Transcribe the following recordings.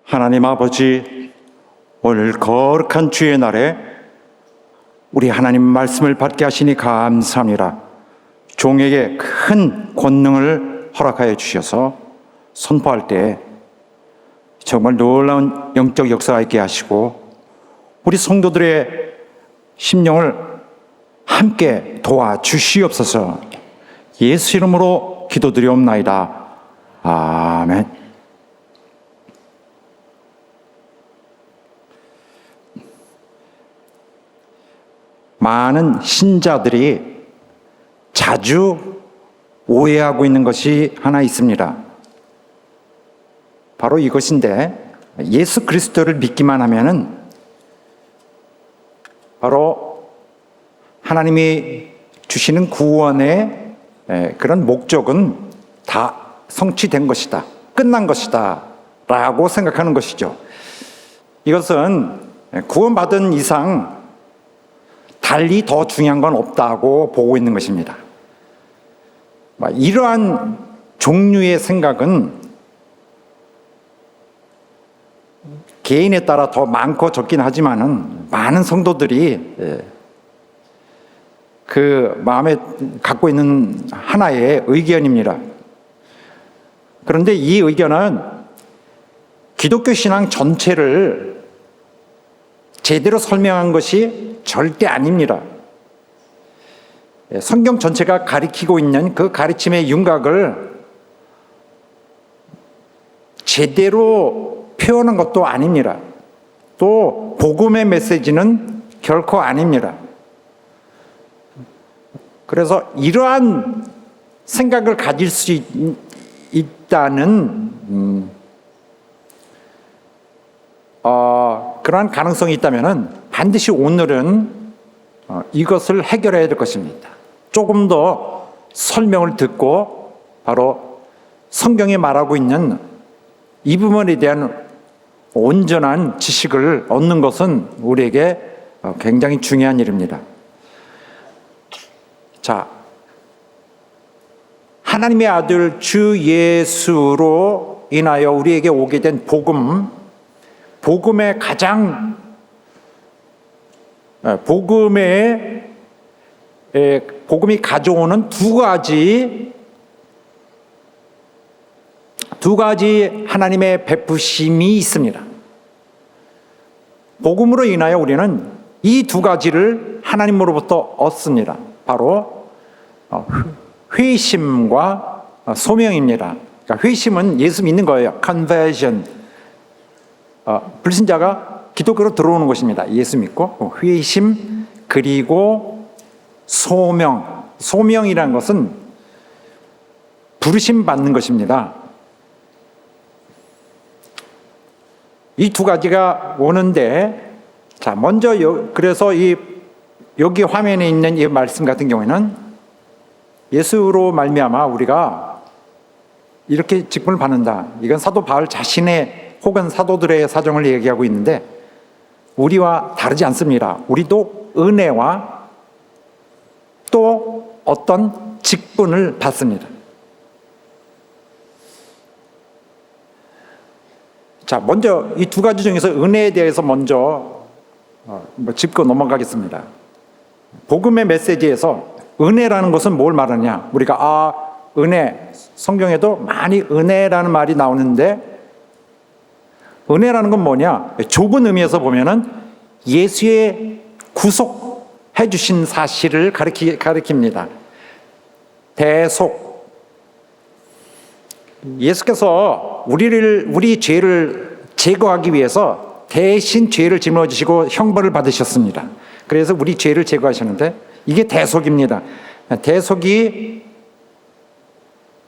하나님 아버지, 오늘 거룩한 주의 날에 우리 하나님 말씀을 받게 하시니 감사합니다. 종에게 큰 권능을 허락하여 주셔서 선포할 때 정말 놀라운 영적 역사가 있게 하시고 우리 성도들의 심령을 함께 도와주시옵소서. 예수 이름으로 기도드리옵나이다. 아멘. 많은 신자들이 자주 오해하고 있는 것이 하나 있습니다. 바로 이것인데, 예수 그리스도를 믿기만 하면은 바로 하나님이 주시는 구원의 그런 목적은 다 성취된 것이다, 끝난 것이다 라고 생각하는 것이죠. 이것은 구원받은 이상 달리 더 중요한 건 없다고 보고 있는 것입니다. 이러한 종류의 생각은 개인에 따라 더 많고 적긴 하지만은 많은 성도들이 그 마음에 갖고 있는 하나의 의견입니다. 그런데 이 의견은 기독교 신앙 전체를 제대로 설명한 것이 절대 아닙니다. 성경 전체가 가리키고 있는 그 가르침의 윤곽을 제대로 표현한 것도 아닙니다. 또 복음의 메시지는 결코 아닙니다. 그래서 이러한 생각을 가질 수 있다는 그러한 가능성이 있다면 반드시 오늘은 이것을 해결해야 될 것입니다. 조금 더 설명을 듣고 바로 성경이 말하고 있는 이 부분에 대한 온전한 지식을 얻는 것은 우리에게 굉장히 중요한 일입니다. 자, 하나님의 아들 주 예수로 인하여 우리에게 오게 된 복음의 가장 복음이 가져오는 두 가지 하나님의 베푸심이 있습니다. 복음으로 인하여 우리는 이 두 가지를 하나님으로부터 얻습니다. 바로 회심과 소명입니다. 그러니까 회심은 예수 믿는 거예요. conversion. 불신자가 기독교로 들어오는 것입니다. 예수 믿고 회심, 그리고 소명이라는 것은 부르심 받는 것입니다. 이 두 가지가 오는데, 자, 먼저 그래서 여기 화면에 있는 이 말씀 같은 경우에는 예수로 말미암아 우리가 이렇게 직분을 받는다. 이건 사도 바울 자신의 혹은 사도들의 사정을 얘기하고 있는데 우리와 다르지 않습니다. 우리도 은혜와 또 어떤 직분을 받습니다. 자, 먼저 이 두 가지 중에서 은혜에 대해서 먼저 짚고 넘어가겠습니다. 복음의 메시지에서 은혜라는 것은 뭘 말하냐? 우리가 은혜, 성경에도 많이 은혜라는 말이 나오는데 은혜라는 건 뭐냐? 좁은 의미에서 보면은 예수의 구속해 주신 사실을 가리킵니다. 대속. 예수께서 우리 죄를 제거하기 위해서 대신 죄를 짊어지시고 형벌을 받으셨습니다. 그래서 우리 죄를 제거하셨는데 이게 대속입니다. 대속이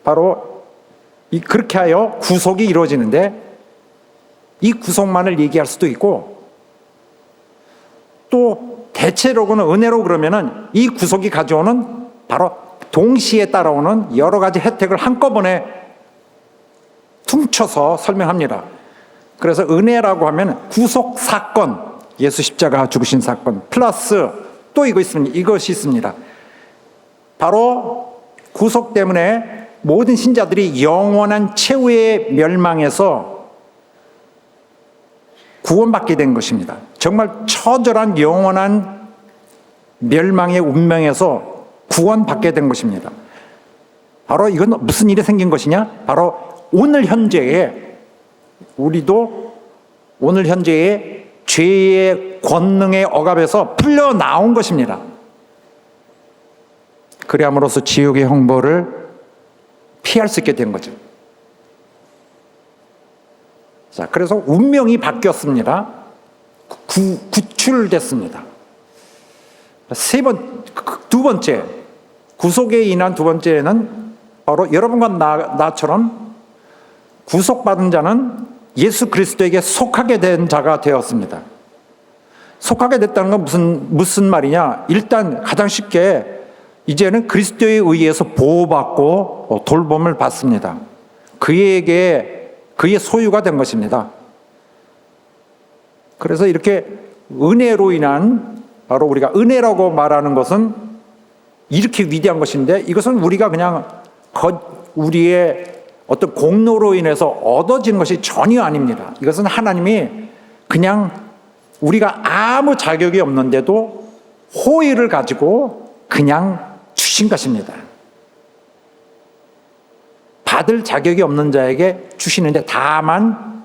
바로 그렇게 하여 구속이 이루어지는데 이 구속만을 얘기할 수도 있고 또 대체로는 은혜로 그러면은 이 구속이 가져오는 바로 동시에 따라오는 여러 가지 혜택을 한꺼번에 퉁쳐서 설명합니다. 그래서 은혜라고 하면 구속 사건, 예수 십자가 죽으신 사건 플러스 또 이것이 있습니다. 바로 구속 때문에 모든 신자들이 영원한 최후의 멸망에서 구원받게 된 것입니다. 정말 처절한 영원한 멸망의 운명에서 구원받게 된 것입니다. 바로 이건 무슨 일이 생긴 것이냐? 바로 오늘 현재에 우리도 오늘 현재의 죄의 권능의 억압에서 풀려 나온 것입니다. 그래함으로써 지옥의 형벌을 피할 수 있게 된 거죠. 자, 그래서 운명이 바뀌었습니다. 구출됐습니다. 두 번째, 구속에 인한 두 번째는 바로 여러분과 나처럼 구속받은 자는 예수 그리스도에게 속하게 된 자가 되었습니다. 속하게 됐다는 건 무슨 말이냐? 일단 가장 쉽게 이제는 그리스도에 의해서 보호받고 돌봄을 받습니다. 그에게 그의 소유가 된 것입니다. 그래서 이렇게 은혜로 인한, 바로 우리가 은혜라고 말하는 것은 이렇게 위대한 것인데, 이것은 우리가 그냥 우리의 어떤 공로로 인해서 얻어지는 것이 전혀 아닙니다. 이것은 하나님이 그냥 우리가 아무 자격이 없는데도 호의를 가지고 그냥 주신 것입니다. 받을 자격이 없는 자에게 주시는데, 다만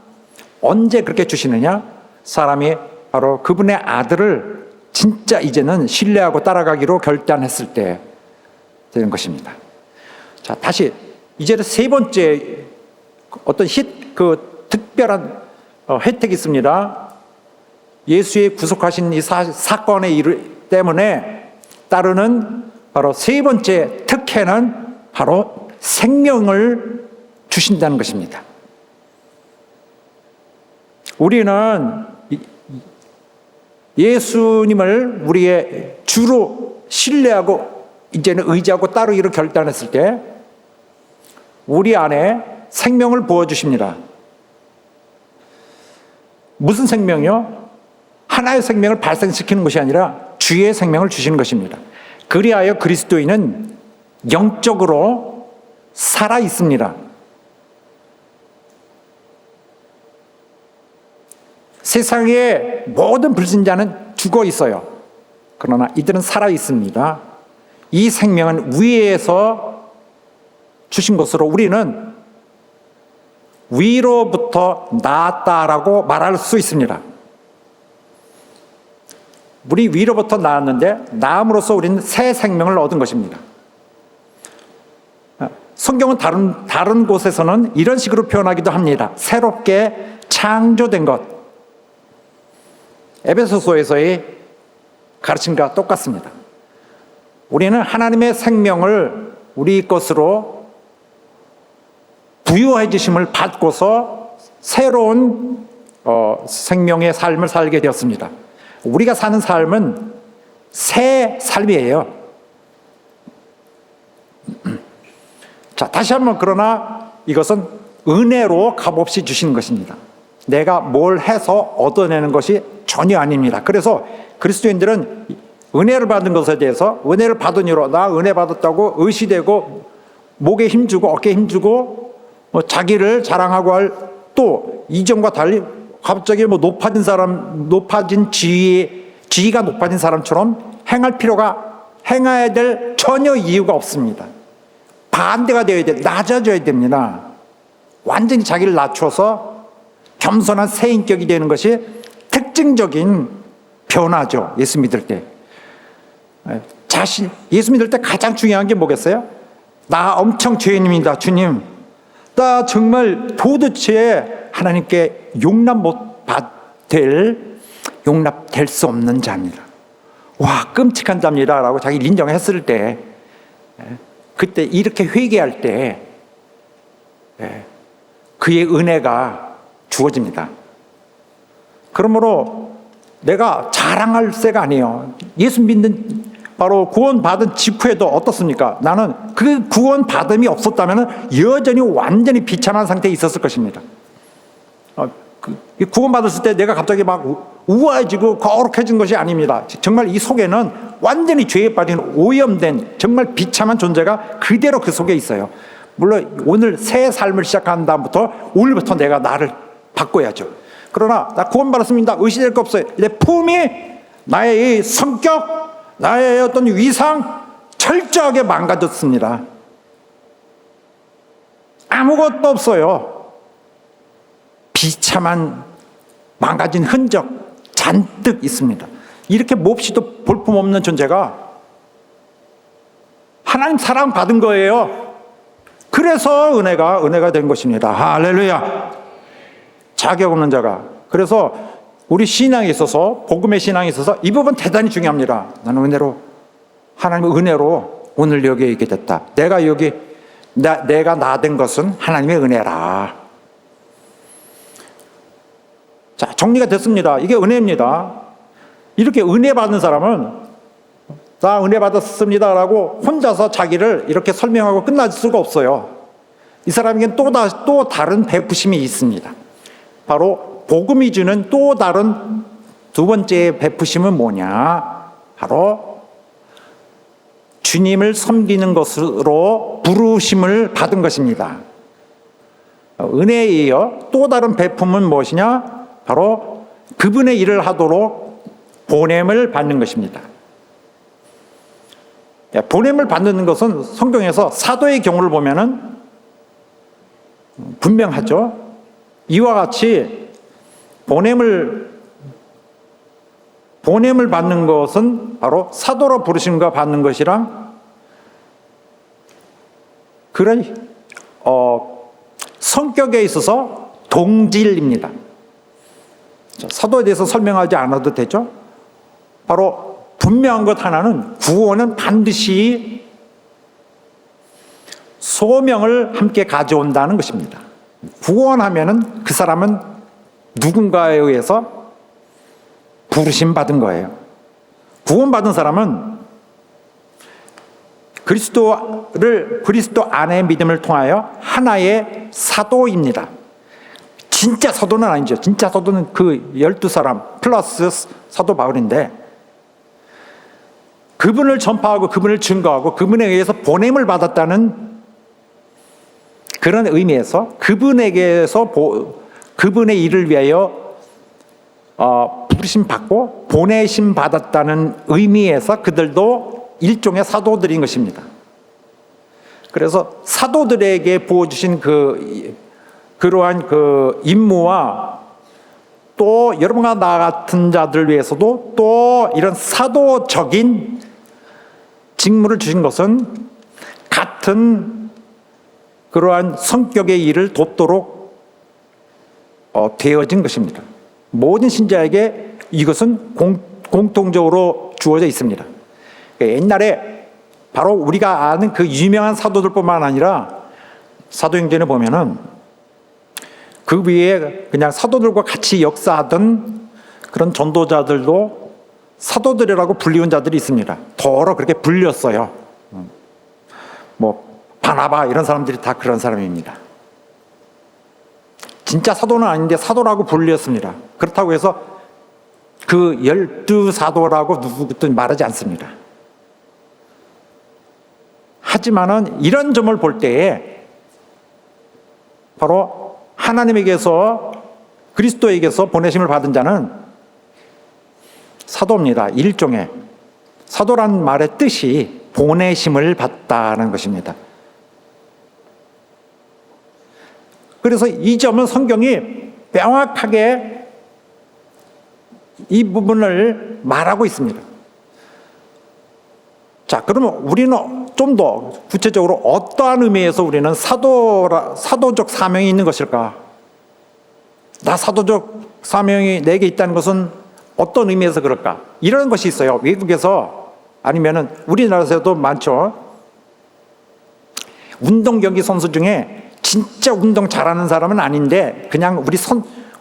언제 그렇게 주시느냐? 사람이 바로 그분의 아들을 진짜 이제는 신뢰하고 따라가기로 결단했을 때 되는 것입니다. 자, 다시 이제는 세 번째 어떤 특별한 혜택이 있습니다. 예수의 구속하신 이 사건의 일 때문에 따르는 바로 세 번째 특혜는 바로 생명을 주신다는 것입니다. 우리는 예수님을 우리의 주로 신뢰하고 이제는 의지하고 따르기로 결단했을 때 우리 안에 생명을 부어주십니다. 무슨 생명이요? 하나의 생명을 발생시키는 것이 아니라 주의 생명을 주시는 것입니다. 그리하여 그리스도인은 영적으로 살아 있습니다. 세상의 모든 불신자는 죽어 있어요. 그러나 이들은 살아 있습니다. 이 생명은 위에서 주신 것으로 우리는 위로부터 나았다라고 말할 수 있습니다. 우리 위로부터 나았는데 나음으로써 우리는 새 생명을 얻은 것입니다. 성경은 다른 곳에서는 이런 식으로 표현하기도 합니다. 새롭게 창조된 것. 에베소서에서의 가르침과 똑같습니다. 우리는 하나님의 생명을 우리 것으로 부여해 주심을 받고서 새로운 생명의 삶을 살게 되었습니다. 우리가 사는 삶은 새 삶이에요. 자, 다시 한번, 그러나 이것은 은혜로 값없이 주시는 것입니다. 내가 뭘 해서 얻어내는 것이 전혀 아닙니다. 그래서 그리스도인들은 은혜를 받은 것에 대해서 은혜를 받은 이로 나 은혜 받았다고 의시되고 목에 힘주고 어깨에 힘주고 자기를 자랑하고 할, 또 이전과 달리 갑자기 높아진 지위가 높아진 사람처럼 행해야 될 전혀 이유가 없습니다. 반대가 되어야 돼. 낮아져야 됩니다. 완전히 자기를 낮춰서 겸손한 새 인격이 되는 것이 특징적인 변화죠. 예수 믿을 때. 예수 믿을 때 가장 중요한 게 뭐겠어요? 나 엄청 죄인입니다, 주님. 나 정말 도대체 하나님께 용납될 수 없는 자입니다. 와, 끔찍한 자입니다 라고 자기를 인정했을 때, 그때 이렇게 회개할 때 그의 은혜가 주어집니다. 그러므로 내가 자랑할 새가 아니에요. 예수 믿는 바로 구원받은 직후에도 어떻습니까? 나는 그 구원받음이 없었다면 여전히 완전히 비참한 상태에 있었을 것입니다. 구원받았을 때 내가 갑자기 막 우아해지고 거룩해진 것이 아닙니다. 정말 이 속에는 완전히 죄에 빠진 오염된 정말 비참한 존재가 그대로 그 속에 있어요. 물론 오늘 새 삶을 시작한 다음부터 오늘부터 내가 나를 바꿔야죠. 그러나 나 구원받았습니다. 의심될 거 없어요. 내 품이, 나의 이 성격, 나의 어떤 위상 철저하게 망가졌습니다. 아무것도 없어요. 비참한 망가진 흔적 잔뜩 있습니다. 이렇게 몹시도 볼품없는 존재가 하나님 사랑 받은 거예요. 그래서 은혜가 된 것입니다. 할렐루야. 자격 없는 자가. 그래서 우리 신앙에 있어서, 복음의 신앙에 있어서 이 부분 대단히 중요합니다. 나는 하나님의 은혜로 오늘 여기에 있게 됐다. 내가 나 된 것은 하나님의 은혜라. 자, 정리가 됐습니다. 이게 은혜입니다. 이렇게 은혜 받는 사람은 나 은혜 받았습니다라고 혼자서 자기를 이렇게 설명하고 끝날 수가 없어요. 이 사람에게는 또 다른 베푸심이 있습니다. 바로 복음이 주는 또 다른 두 번째 베푸심은 뭐냐? 바로 주님을 섬기는 것으로 부르심을 받은 것입니다. 은혜에 이어 또 다른 베품은 무엇이냐? 바로 그분의 일을 하도록 보냄을 받는 것입니다. 보냄을 받는 것은 성경에서 사도의 경우를 보면은 분명하죠. 이와 같이 보냄을 받는 것은 바로 사도로 부르심과 받는 것이랑 그런 성격에 있어서 동질입니다. 사도에 대해서 설명하지 않아도 되죠. 바로 분명한 것 하나는 구원은 반드시 소명을 함께 가져온다는 것입니다. 구원하면은 그 사람은 누군가에 의해서 부르심 받은 거예요. 구원받은 사람은 그리스도 안의 믿음을 통하여 하나의 사도입니다. 진짜 사도는 아니죠. 진짜 사도는 그 12사람 플러스 사도 바울인데, 그분을 전파하고 그분을 증거하고 그분에 의해서 보냄을 받았다는 그런 의미에서 그분에게서 그분의 일을 위하여 부르심 받고 보내심 받았다는 의미에서 그들도 일종의 사도들인 것입니다. 그래서 사도들에게 부어주신 그러한 그 임무와 또 여러분과 나 같은 자들 위해서도 또 이런 사도적인 직무를 주신 것은 같은 그러한 성격의 일을 돕도록 되어진 것입니다. 모든 신자에게 이것은 공통적으로 주어져 있습니다. 옛날에 바로 우리가 아는 그 유명한 사도들뿐만 아니라 사도행전에 보면은 그 위에 그냥 사도들과 같이 역사하던 그런 전도자들도 사도들이라고 불리운 자들이 있습니다. 더러 그렇게 불렸어요. 뭐 바나바 이런 사람들이 다 그런 사람입니다. 진짜 사도는 아닌데 사도라고 불렸습니다. 그렇다고 해서 그 12사도라고 누구도 말하지 않습니다. 하지만은 이런 점을 볼 때에 바로 하나님에게서 그리스도에게서 보내심을 받은 자는 사도입니다. 일종의 사도란 말의 뜻이 보내심을 받다는 것입니다. 그래서 이 점은 성경이 명확하게 이 부분을 말하고 있습니다. 자, 그러면 우리는 좀 더 구체적으로 어떠한 의미에서 우리는 사도적 사명이 있는 것일까? 나 사도적 사명이 내게 있다는 것은 어떤 의미에서 그럴까? 이런 것이 있어요. 외국에서 아니면은 우리나라에서도 많죠. 운동 경기 선수 중에 진짜 운동 잘하는 사람은 아닌데 그냥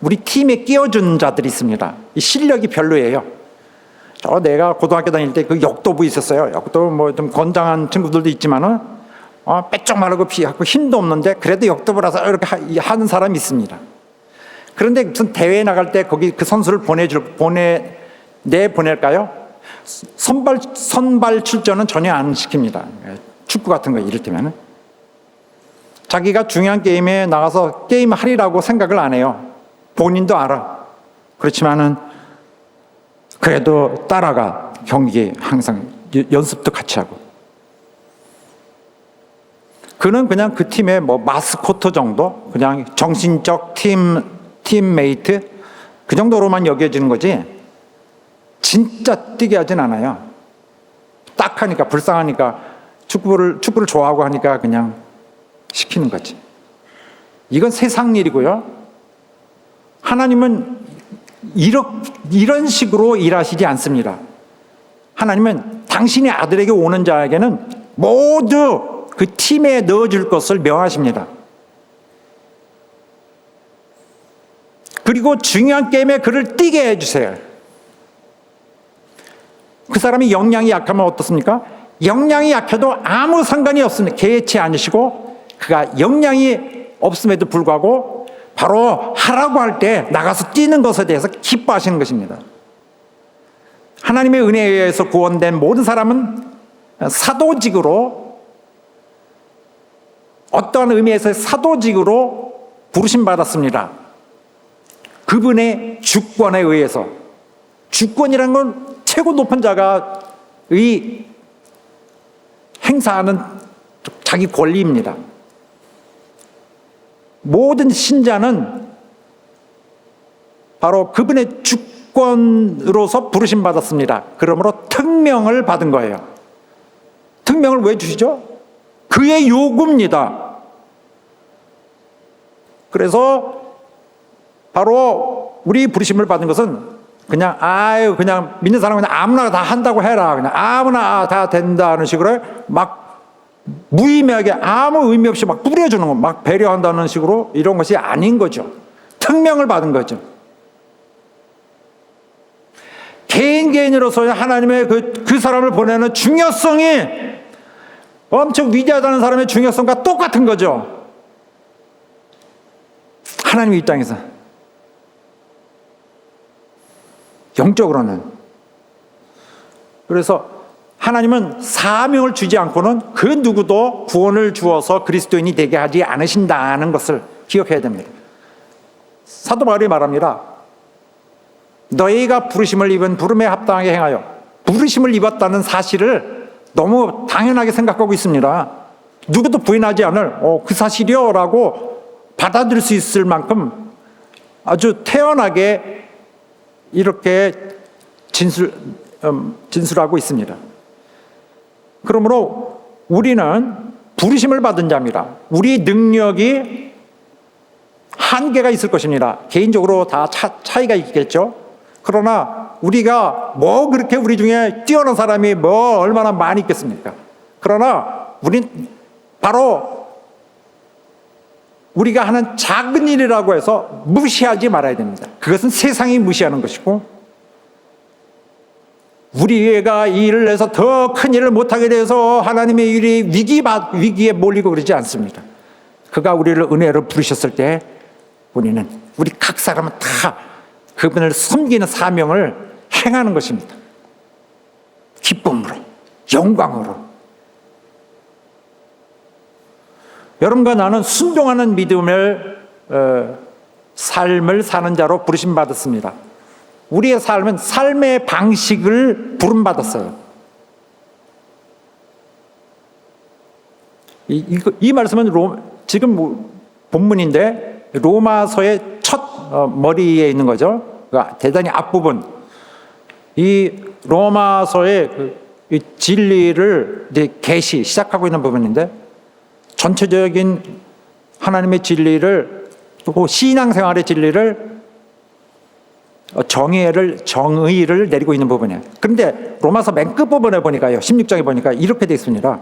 우리 팀에 끼워준 자들이 있습니다. 이 실력이 별로예요. 내가 고등학교 다닐 때 그 역도부 있었어요. 역도 뭐 좀 건장한 친구들도 있지만은 빼쪽 마르고 피하고 힘도 없는데 그래도 역도부라서 이렇게 하는 사람이 있습니다. 그런데 무슨 대회에 나갈 때 거기 그 선수를 보낼까요? 선발 출전은 전혀 안 시킵니다. 축구 같은 거 이를테면은 자기가 중요한 게임에 나가서 게임 하리라고 생각을 안 해요. 본인도 알아. 그렇지만은 그래도 따라가. 경기 항상 연습도 같이 하고. 그는 그냥 그 팀의 뭐 마스코트 정도, 그냥 정신적 팀메이트 그 정도로만 여겨지는 거지 진짜 뛰게 하진 않아요. 딱 하니까, 불쌍하니까, 축구를 좋아하고 하니까 그냥 시키는 거지. 이건 세상 일이고요. 하나님은 이런 식으로 일하시지 않습니다. 하나님은 당신의 아들에게 오는 자에게는 모두 그 팀에 넣어줄 것을 명하십니다. 그리고 중요한 게임에 그를 뛰게 해주세요. 그 사람이 역량이 약하면 어떻습니까? 역량이 약해도 아무 상관이 없습니다. 개의치 않으시고, 그가 역량이 없음에도 불구하고 바로 하라고 할 때 나가서 뛰는 것에 대해서 기뻐하시는 것입니다. 하나님의 은혜에 의해서 구원된 모든 사람은 사도직으로, 어떠한 의미에서 사도직으로 부르심 받았습니다. 그분의 주권에 의해서. 주권이라는 건 최고 높은 자가 행사하는 자기 권리입니다. 모든 신자는 바로 그분의 주권으로서 부르심 받았습니다. 그러므로 특명을 받은 거예요. 특명을 왜 주시죠? 그의 요구입니다. 그래서 바로 우리 부르심을 받은 것은 그냥 믿는 사람은 그냥 아무나 다 한다고 해라, 그냥 아무나 다 된다는 식으로 막 무의미하게 아무 의미 없이 막 뿌려주는 거, 막 배려한다는 식으로 이런 것이 아닌 거죠. 특명을 받은 거죠. 개인으로서 하나님의 그 사람을 보내는 중요성이 엄청 위대하다는 사람의 중요성과 똑같은 거죠. 하나님의 입장에서 영적으로는. 그래서 하나님은 사명을 주지 않고는 그 누구도 구원을 주어서 그리스도인이 되게 하지 않으신다는 것을 기억해야 됩니다. 사도 바울이 말합니다. 너희가 부르심을 입은 부름에 합당하게 행하여. 부르심을 입었다는 사실을 너무 당연하게 생각하고 있습니다. 누구도 부인하지 않을 그 사실이요 라고 받아들일 수 있을 만큼 아주 태연하게 이렇게 진술하고 있습니다. 그러므로 우리는 부르심을 받은 자입니다. 우리 능력이 한계가 있을 것입니다. 개인적으로 다 차이가 있겠죠. 그러나 우리가 뭐 그렇게 우리 중에 뛰어난 사람이 뭐 얼마나 많이 있겠습니까? 그러나 우린 바로 우리가 하는 작은 일이라고 해서 무시하지 말아야 됩니다. 그것은 세상이 무시하는 것이고, 우리가 이 일을 해서 더 큰 일을 못하게 돼서 하나님의 일이 위기에 몰리고 그러지 않습니다. 그가 우리를 은혜로 부르셨을 때 우리 각 사람은 다 그분을 섬기는 사명을 행하는 것입니다. 기쁨으로, 영광으로. 여러분과 나는 순종하는 믿음을 삶을 사는 자로 부르심 받았습니다. 우리의 삶은 삶의 방식을 부름받았어요. 이 말씀은 지금 본문인데 로마서의 첫 머리에 있는 거죠. 그러니까 대단히 앞부분. 이 로마서의 이 진리를 이제 시작하고 있는 부분인데, 전체적인 하나님의 진리를, 또 신앙생활의 진리를, 정의를 내리고 있는 부분이에요. 그런데 로마서 맨 끝부분에 보니까요, 16장에 보니까 이렇게 되어 있습니다.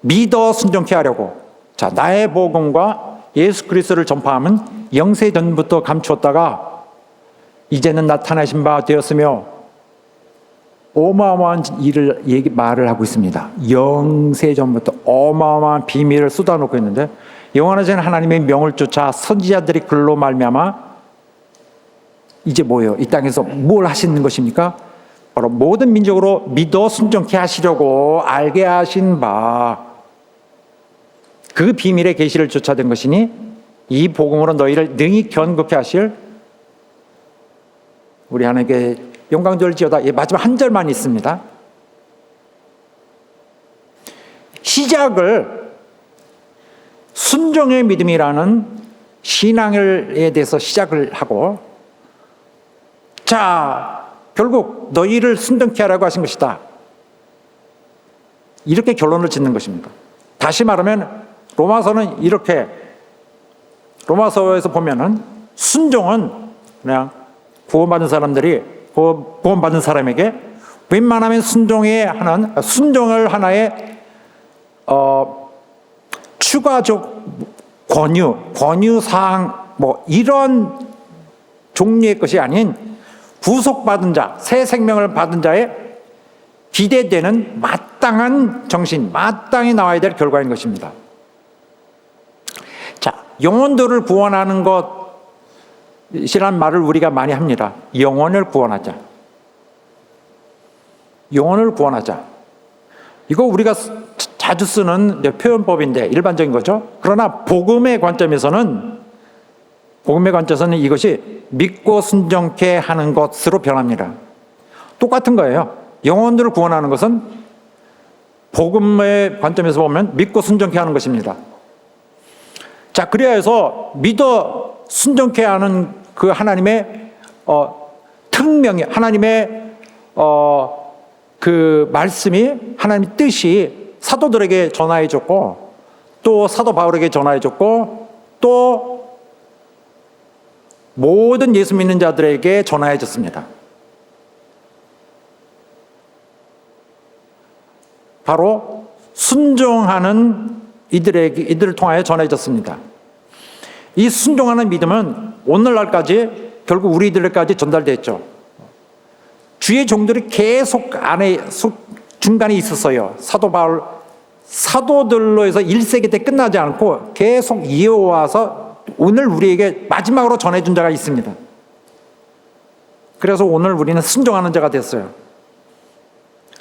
믿어 순종케 하려고. 자, 나의 복음과 예수 그리스도를 전파함은 영세 전부터 감추었다가 이제는 나타나신 바 되었으며, 어마어마한 일을 말을 하고 있습니다. 영세 전부터 어마어마한 비밀을 쏟아놓고 있는데, 영원하신 하나님의 명을 쫓아 선지자들이 글로 말미암아 이제 뭐예요? 이 땅에서 뭘 하시는 것입니까? 바로 모든 민족으로 믿어 순종케 하시려고 알게 하신 바, 그 비밀의 계시를 쫓아낸 것이니 이 복음으로 너희를 능히 견고케 하실 우리 하나님께 영광 돌지어다. 마지막 한 절만 있습니다. 시작을 순종의 믿음이라는 신앙에 대해서 시작을 하고, 자, 결국 너희를 순종케 하라고 하신 것이다. 이렇게 결론을 짓는 것입니다. 다시 말하면 로마서는 이렇게, 로마서에서 보면은 순종은 그냥 구원받은 사람에게 웬만하면 순종을 하나의 추가적 권유사항 이런 종류의 것이 아닌 구속받은 자, 새 생명을 받은 자의 기대되는 마땅한 정신, 마땅히 나와야 될 결과인 것입니다. 자, 영혼들을 구원하는 것이란 말을 우리가 많이 합니다. 영혼을 구원하자. 영혼을 구원하자. 이거 우리가 자주 쓰는 표현법인데 일반적인 거죠. 그러나 복음의 관점에서는 이것이 믿고 순종케 하는 것으로 변합니다. 똑같은 거예요. 영혼들을 구원하는 것은 복음의 관점에서 보면 믿고 순종케 하는 것입니다. 자, 그래야 해서 믿어 순종케 하는 그 하나님의 특명이, 하나님의 그 말씀이, 하나님의 뜻이 사도들에게 전하여졌고, 또 사도 바울에게 전하여졌고, 또 모든 예수 믿는 자들에게 전하여졌습니다. 바로 순종하는 이들을 통하여 전해졌습니다. 이 순종하는 믿음은 오늘날까지 결국 우리들까지 전달됐죠. 주의 종들이 계속 중간에 있었어요. 사도 바울, 사도들로 해서 1세기 때 끝나지 않고 계속 이어와서 오늘 우리에게 마지막으로 전해준 자가 있습니다. 그래서 오늘 우리는 순종하는 자가 됐어요.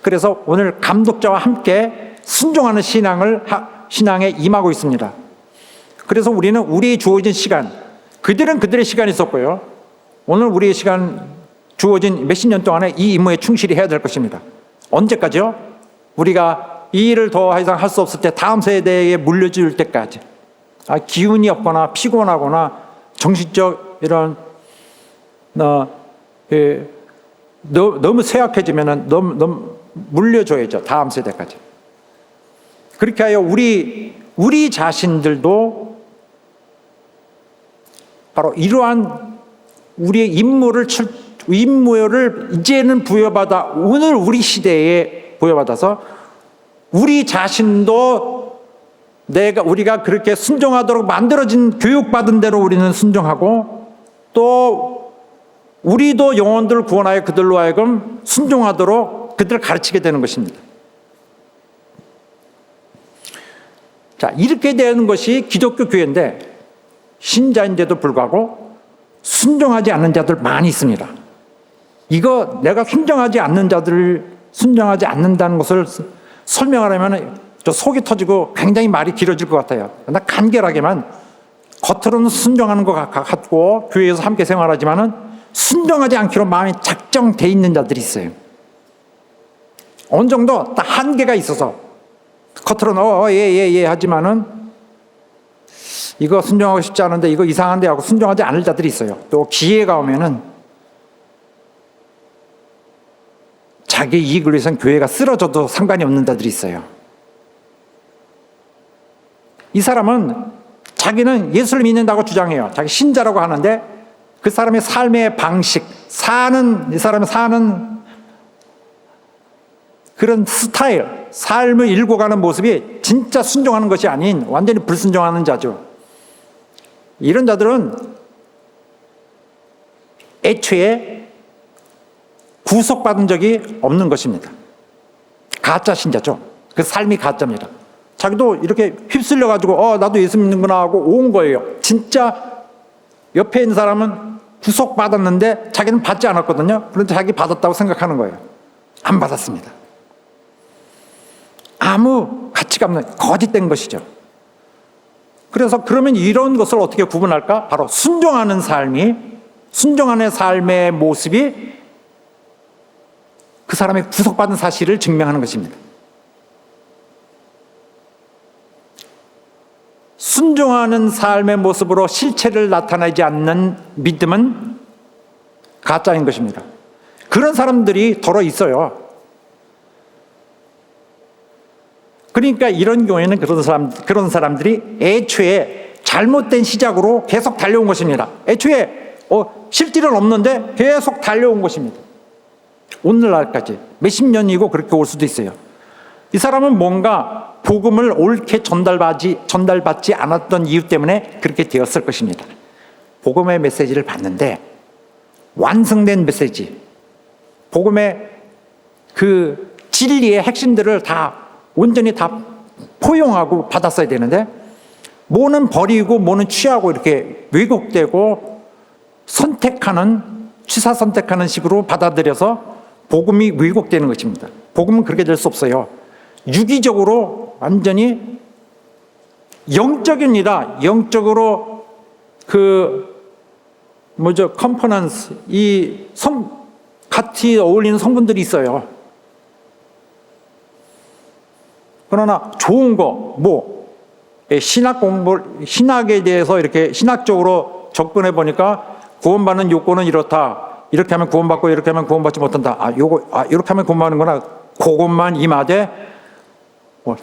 그래서 오늘 감독자와 함께 순종하는 신앙에 임하고 있습니다. 그래서 우리는 우리 주어진 시간, 그들은 그들의 시간이 있었고요. 오늘 우리의 시간 주어진 몇십 년 동안에 이 임무에 충실히 해야 될 것입니다. 언제까지요? 우리가 이 일을 더 이상 할 수 없을 때, 다음 세대에 물려줄 때까지. 기운이 없거나 피곤하거나 정신적 이런 너무 쇠약해지면은 너무 물려줘야죠. 다음 세대까지. 그렇게 하여 우리 자신들도 바로 이러한 우리의 임무를 이제는 오늘 우리 시대에 부여받아서 우리 자신도 우리가 그렇게 순종하도록 만들어진 교육받은 대로 우리는 순종하고, 또 우리도 영혼들을 구원하여 그들로 하여금 순종하도록 그들을 가르치게 되는 것입니다. 자, 이렇게 되는 것이 기독교 교회인데, 신자인데도 불구하고 순종하지 않는 자들 많이 있습니다. 이거 내가 순종하지 않는다는 것을 설명하려면 저 속이 터지고 굉장히 말이 길어질 것 같아요. 그러나 간결하게만, 겉으로는 순종하는 것 같고 교회에서 함께 생활하지만은 순종하지 않기로 마음이 작정돼 있는 자들이 있어요. 어느 정도 딱 한계가 있어서 겉으로는 예 하지만은 이거 순종하고 싶지 않은데 이거 이상한데 하고 순종하지 않을 자들이 있어요. 또 기회가 오면은 자기 이익을 위해서는 교회가 쓰러져도 상관이 없는 자들이 있어요. 이 사람은 자기는 예수를 믿는다고 주장해요. 자기 신자라고 하는데 그 사람의 삶의 방식, 이 사람이 사는 그런 스타일, 삶을 일궈가는 모습이 진짜 순종하는 것이 아닌 완전히 불순종하는 자죠. 이런 자들은 애초에 구속받은 적이 없는 것입니다. 가짜 신자죠. 그 삶이 가짜입니다. 자기도 이렇게 휩쓸려가지고 나도 예수 믿는구나 하고 온 거예요. 진짜 옆에 있는 사람은 구속받았는데 자기는 받지 않았거든요. 그런데 자기 받았다고 생각하는 거예요. 안 받았습니다. 아무 가치가 없는 거짓된 것이죠. 그래서 그러면 이런 것을 어떻게 구분할까? 바로 순종하는 삶이 순종하는 삶의 모습이 그 사람의 구속받은 사실을 증명하는 것입니다. 순종하는 삶의 모습으로 실체를 나타내지 않는 믿음은 가짜인 것입니다. 그런 사람들이 더러 있어요. 그러니까 이런 경우에는 그런 사람들이 애초에 잘못된 시작으로 계속 달려온 것입니다. 애초에 실질은 없는데 계속 달려온 것입니다. 오늘날까지 몇십 년이고 그렇게 올 수도 있어요. 이 사람은 뭔가 복음을 옳게 전달받지 않았던 이유 때문에 그렇게 되었을 것입니다. 복음의 메시지를 받는데 완성된 메시지, 복음의 그 진리의 핵심들을 온전히 다 포용하고 받았어야 되는데 뭐는 버리고 뭐는 취하고 이렇게 왜곡되고 취사 선택하는 식으로 받아들여서 복음이 왜곡되는 것입니다. 복음은 그렇게 될 수 없어요. 유기적으로 완전히 영적입니다. 영적으로 컴포넌스, 같이 어울리는 성분들이 있어요. 그러나 좋은 신학에 대해서 이렇게 신학적으로 접근해 보니까 구원받는 요건은 이렇다. 이렇게 하면 구원받고 이렇게 하면 구원받지 못한다. 이렇게 하면 구원받는구나. 그것만 임하되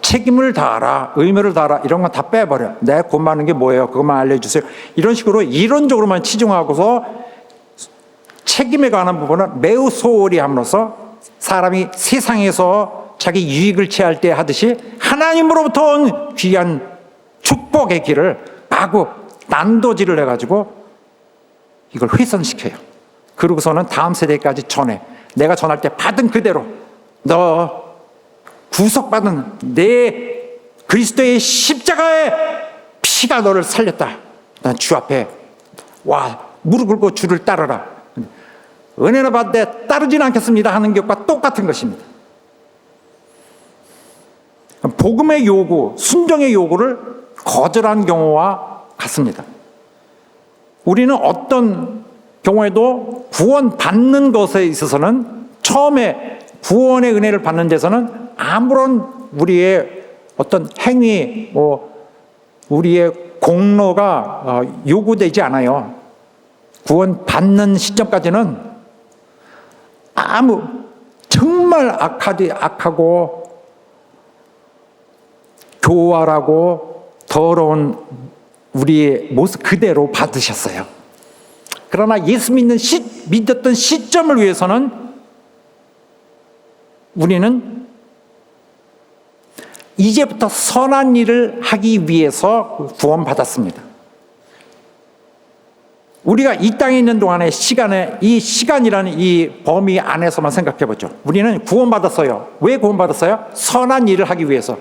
책임을 다하라, 의무를 다하라 이런 건 다 빼버려. 내 구원받는 게 뭐예요? 그것만 알려주세요. 이런 식으로 이론적으로만 치중하고서 책임에 관한 부분은 매우 소홀히 함으로써 사람이 세상에서 자기 유익을 취할 때 하듯이 하나님으로부터 온 귀한 축복의 길을 마구 난도질을 해가지고 이걸 훼손시켜요. 그러고서는 다음 세대까지 전해. 내가 전할 때 받은 그대로 너 구속받은 내 그리스도의 십자가의 피가 너를 살렸다. 난 주 앞에 무릎 꿇고 주를 따르라. 은혜는 받되 따르지는 않겠습니다 하는 것과 똑같은 것입니다. 복음의 요구, 순종의 요구를 거절한 경우와 같습니다. 우리는 어떤 경우에도 구원받는 것에 있어서는 처음에 구원의 은혜를 받는 데서는 아무런 우리의 어떤 행위, 우리의 공로가 요구되지 않아요. 구원받는 시점까지는 정말 악하고 교활하고 더러운 우리의 모습 그대로 받으셨어요. 그러나 예수 믿었던 시점을 위해서는 우리는 이제부터 선한 일을 하기 위해서 구원받았습니다. 우리가 이 땅에 있는 동안의 이 시간이라는 이 범위 안에서만 생각해 보죠. 우리는 구원받았어요. 왜 구원받았어요? 선한 일을 하기 위해서.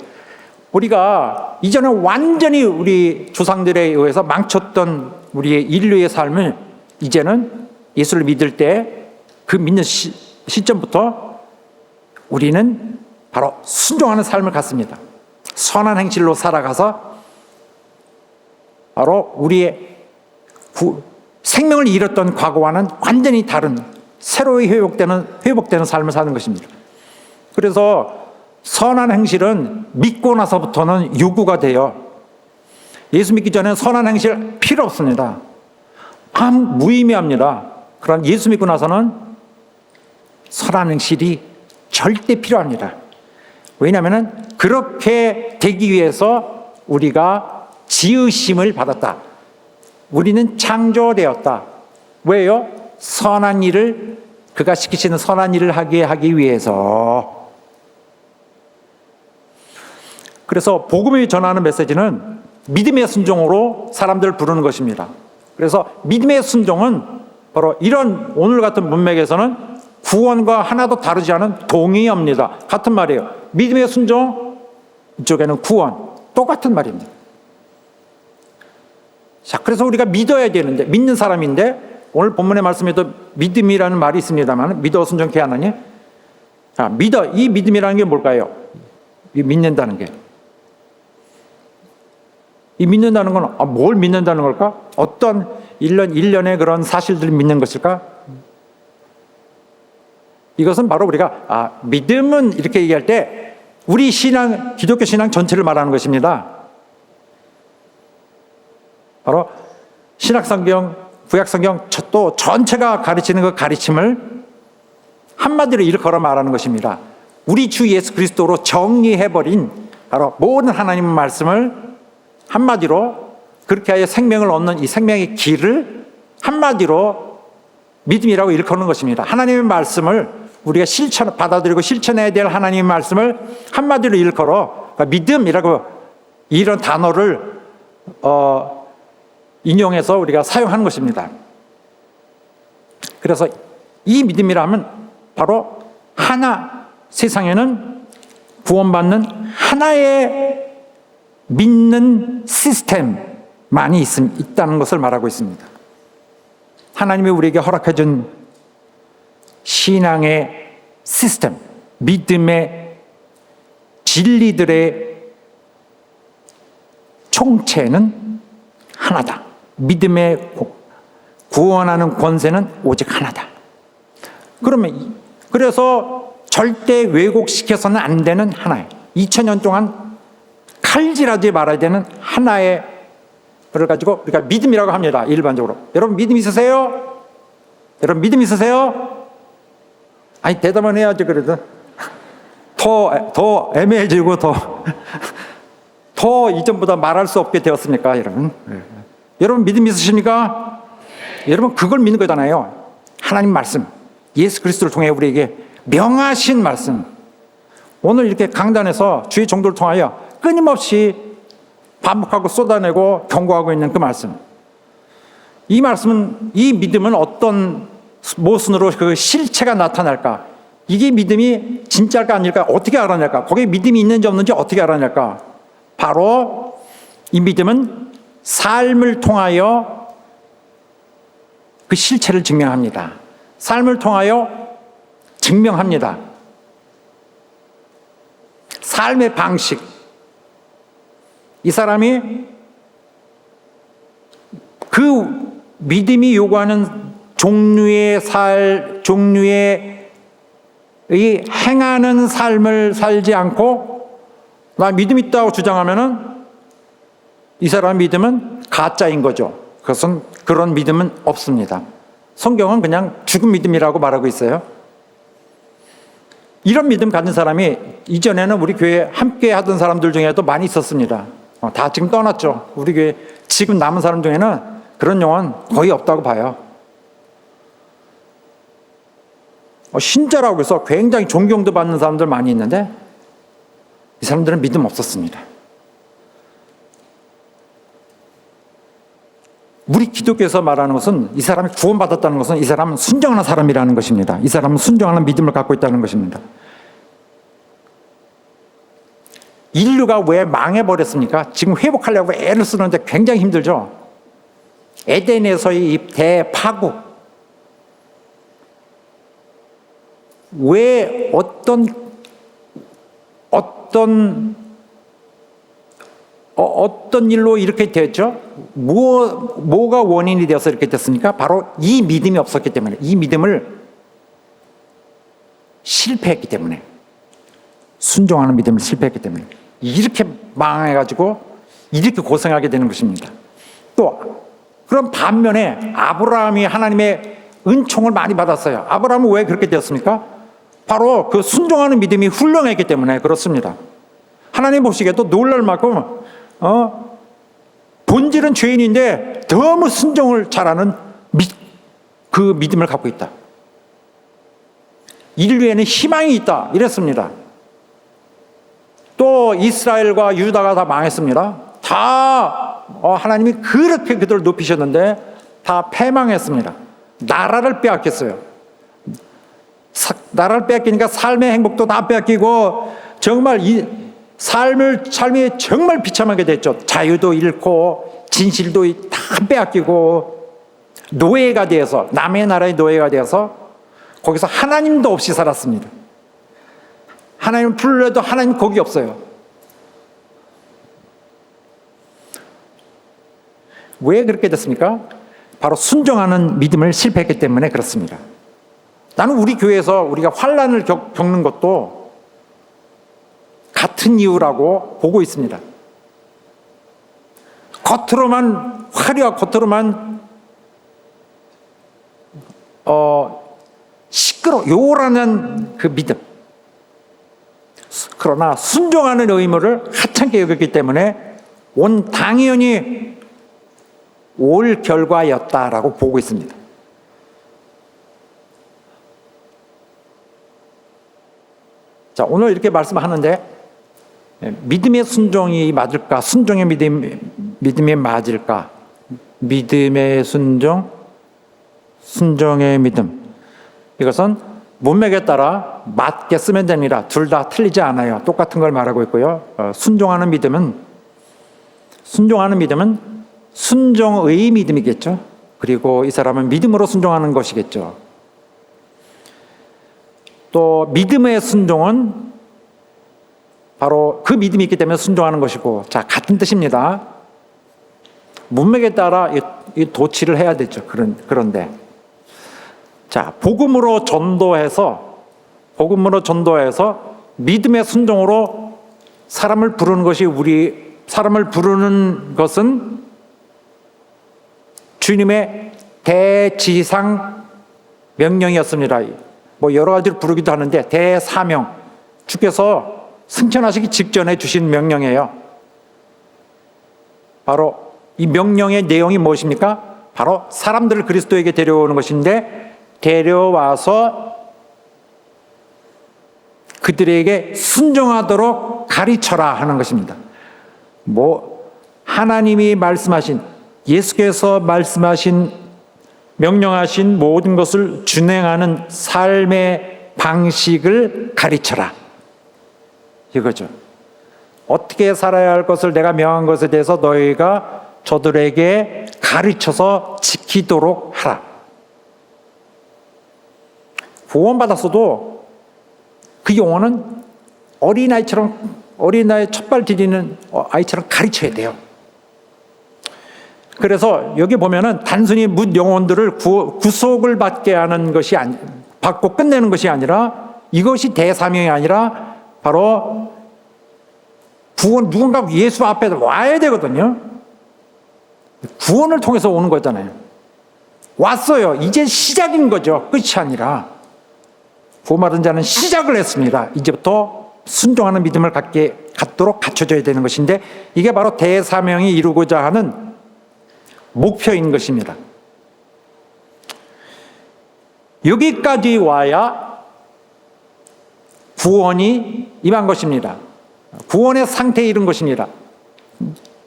우리가 이전에 완전히 우리 조상들에 의해서 망쳤던 우리의 인류의 삶을 이제는 예수를 믿을 때 그 믿는 시점부터 우리는 바로 순종하는 삶을 갖습니다. 선한 행실로 살아가서 바로 우리의 생명을 잃었던 과거와는 완전히 다른 새로이 회복되는 삶을 사는 것입니다. 그래서 선한 행실은 믿고 나서부터는 요구가 돼요. 예수 믿기 전에는 선한 행실 필요 없습니다. 무의미합니다. 그럼 예수 믿고 나서는 선한 행실이 절대 필요합니다. 왜냐하면 그렇게 되기 위해서 우리가 지으심을 받았다. 우리는 창조되었다. 왜요? 선한 일을, 그가 시키시는 선한 일을 하기 위해서. 그래서 복음이 전하는 메시지는 믿음의 순종으로 사람들을 부르는 것입니다. 그래서 믿음의 순종은 바로 이런 오늘 같은 문맥에서는 구원과 하나도 다르지 않은 동의어입니다. 같은 말이에요. 믿음의 순종, 이쪽에는 구원, 똑같은 말입니다. 자, 그래서 우리가 믿어야 되는데, 믿는 사람인데, 오늘 본문의 말씀에도 믿음이라는 말이 있습니다만, 믿어 순종케 하나니? 이 믿음이라는 게 뭘까요? 이 믿는다는 게. 이 믿는다는 건 뭘 믿는다는 걸까? 어떤 일련의 그런 사실들을 믿는 것일까? 이것은 바로 우리가 믿음은 이렇게 얘기할 때 우리 신앙, 기독교 신앙 전체를 말하는 것입니다. 바로 신약성경, 구약성경 또 전체가 가르치는 그 가르침을 한마디로 일컬어 말하는 것입니다. 우리 주 예수 그리스도로 정리해버린 바로 모든 하나님의 말씀을 한마디로 그렇게 하여 생명을 얻는 이 생명의 길을 한마디로 믿음이라고 일컫는 것입니다. 하나님의 말씀을 우리가 받아들이고 실천해야 될 하나님의 말씀을 한마디로 일컬어 그러니까 믿음이라고 이런 단어를 인용해서 우리가 사용하는 것입니다. 그래서 이 믿음이라면 바로 하나, 세상에는 구원받는 하나의 믿는 시스템만이 있다는 것을 말하고 있습니다. 하나님이 우리에게 허락해 준 신앙의 시스템, 믿음의 진리들의 총체는 하나다. 믿음의 구원하는 권세는 오직 하나다. 그래서 절대 왜곡시켜서는 안 되는 하나예요. 2000년 동안 칼질하지 말아야 되는 하나의 그걸 가지고 우리가 믿음이라고 합니다. 일반적으로. 여러분 믿음 있으세요? 여러분 믿음 있으세요? 아니 대답은 해야지. 그래도 더 애매해지고 더 이전보다 말할 수 없게 되었습니까, 여러분? 여러분 믿음 있으십니까? 여러분 그걸 믿는 거잖아요. 하나님 말씀, 예수 그리스도를 통해 우리에게 명하신 말씀. 오늘 이렇게 강단에서 주의 종도를 통하여 끊임없이 반복하고 쏟아내고 경고하고 있는 그 말씀. 이 말씀은, 이 믿음은 어떤 모순으로 그 실체가 나타날까? 이게 믿음이 진짜일까 아닐까? 어떻게 알아낼까? 거기에 믿음이 있는지 없는지 어떻게 알아낼까? 바로 이 믿음은 삶을 통하여 그 실체를 증명합니다. 삶을 통하여 증명합니다. 삶의 방식. 이 사람이 그 믿음이 요구하는 종류의 이 행하는 삶을 살지 않고 나 믿음 있다고 주장하면은 이 사람 믿음은 가짜인 거죠. 그것은 그런 믿음은 없습니다. 성경은 그냥 죽은 믿음이라고 말하고 있어요. 이런 믿음 가진 사람이 이전에는 우리 교회에 함께 하던 사람들 중에도 많이 있었습니다. 다 지금 떠났죠. 우리 교회 지금 남은 사람 중에는 그런 영혼 거의 없다고 봐요. 신자라고 해서 굉장히 존경도 받는 사람들 많이 있는데 이 사람들은 믿음 없었습니다. 우리 기독교에서 말하는 것은 이 사람이 구원받았다는 것은 이 사람은 순종하는 사람이라는 것입니다. 이 사람은 순종하는 믿음을 갖고 있다는 것입니다. 인류가 왜 망해버렸습니까? 지금 회복하려고 애를 쓰는데 굉장히 힘들죠. 에덴에서의 이 대파국. 왜 어떤 일로 이렇게 됐죠? 뭐가 원인이 되어서 이렇게 됐습니까? 바로 이 믿음이 없었기 때문에, 이 믿음을 실패했기 때문에, 순종하는 믿음을 실패했기 때문에 이렇게 망해가지고 이렇게 고생하게 되는 것입니다. 또 그런 반면에 아브라함이 하나님의 은총을 많이 받았어요. 아브라함은 왜 그렇게 되었습니까? 바로 그 순종하는 믿음이 훌륭했기 때문에 그렇습니다. 하나님 보시기에도 놀랄 만큼 본질은 죄인인데 너무 순종을 잘하는 그 믿음을 갖고 있다. 인류에는 희망이 있다 이랬습니다. 또 이스라엘과 유다가 다 망했습니다. 다 하나님이 그렇게 그들을 높이셨는데 다 패망했습니다. 나라를 빼앗겼어요. 나라를 빼앗기니까 삶의 행복도 다 빼앗기고 정말 삶이 정말 비참하게 됐죠. 자유도 잃고 진실도 다 빼앗기고 노예가 되어서, 남의 나라의 노예가 되어서 거기서 하나님도 없이 살았습니다. 하나님 불러도 하나님 거기 없어요. 왜 그렇게 됐습니까? 바로 순종하는 믿음을 실패했기 때문에 그렇습니다. 나는 우리 교회에서 우리가 환난을 겪는 것도 같은 이유라고 보고 있습니다. 겉으로만 화려하고 겉으로만 요란한 그 믿음, 그러나 순종하는 의무를 하찮게 여겼기 때문에 당연히 올 결과였다라고 보고 있습니다. 자, 오늘 이렇게 말씀하는데 믿음의 순종이 맞을까? 순종의 믿음이 맞을까? 믿음의 순종, 순종의 믿음. 이것은 문맥에 따라 맞게 쓰면 됩니다. 둘 다 틀리지 않아요. 똑같은 걸 말하고 있고요. 순종하는 믿음은 순종의 믿음이겠죠. 그리고 이 사람은 믿음으로 순종하는 것이겠죠. 또 믿음의 순종은 바로 그 믿음이 있기 때문에 순종하는 것이고, 자, 같은 뜻입니다. 문맥에 따라 이 도치를 해야 되죠. 그런데 자, 복음으로 전도해서 믿음의 순종으로 사람을 부르는 것은 주님의 대지상 명령이었습니다. 뭐 여러 가지로 부르기도 하는데 대사명, 주께서 승천하시기 직전에 주신 명령이에요. 바로 이 명령의 내용이 무엇입니까? 바로 사람들을 그리스도에게 데려오는 것인데, 데려와서 그들에게 순종하도록 가르쳐라 하는 것입니다. 하나님이 말씀하신, 예수께서 명령하신 모든 것을 준행하는 삶의 방식을 가르쳐라, 이거죠. 어떻게 살아야 할 것을 내가 명한 것에 대해서 너희가 저들에게 가르쳐서 지키도록 하라. 구원받았어도 그 영혼은 어린아이 첫발 디디는 아이처럼 가르쳐야 돼요. 그래서 여기 보면은 단순히 뭇 영혼들을 구속을 받고 끝내는 것이 아니라, 이것이 대사명이 아니라 바로 누군가 예수 앞에 와야 되거든요. 구원을 통해서 오는 거잖아요. 왔어요. 이제 시작인 거죠. 끝이 아니라. 구원받은 자는 시작을 했습니다. 이제부터 순종하는 믿음을 갖도록 갖춰져야 되는 것인데, 이게 바로 대사명이 이루고자 하는 목표인 것입니다. 여기까지 와야 구원이 임한 것입니다. 구원의 상태에 이른 것입니다.